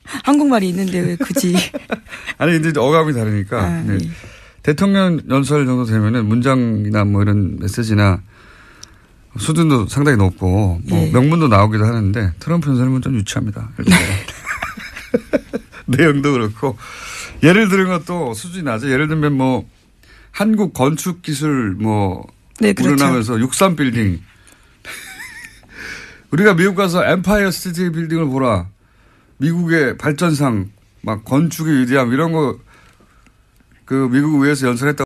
한국말이 있는데 왜 굳이. 아니, 근데 어감이 다르니까. 네. 예. 대통령 연설 정도 되면은 문장이나 뭐 이런 메시지나 수준도 상당히 높고 뭐 예. 명문도 나오기도 하는데 트럼프 연설문 좀 유치합니다. 내용도 그렇고. 예를 들은 것도 수준이 낮아요. 예를 들면 뭐 한국 건축 기술 뭐 네, 그렇죠. 우러나면서 63 빌딩. 우리가 미국 가서 엠파이어 스테이트 빌딩을 보라. 미국의 발전상 막 건축의 위대함 이런 거 그 미국 의회에서 연설했다.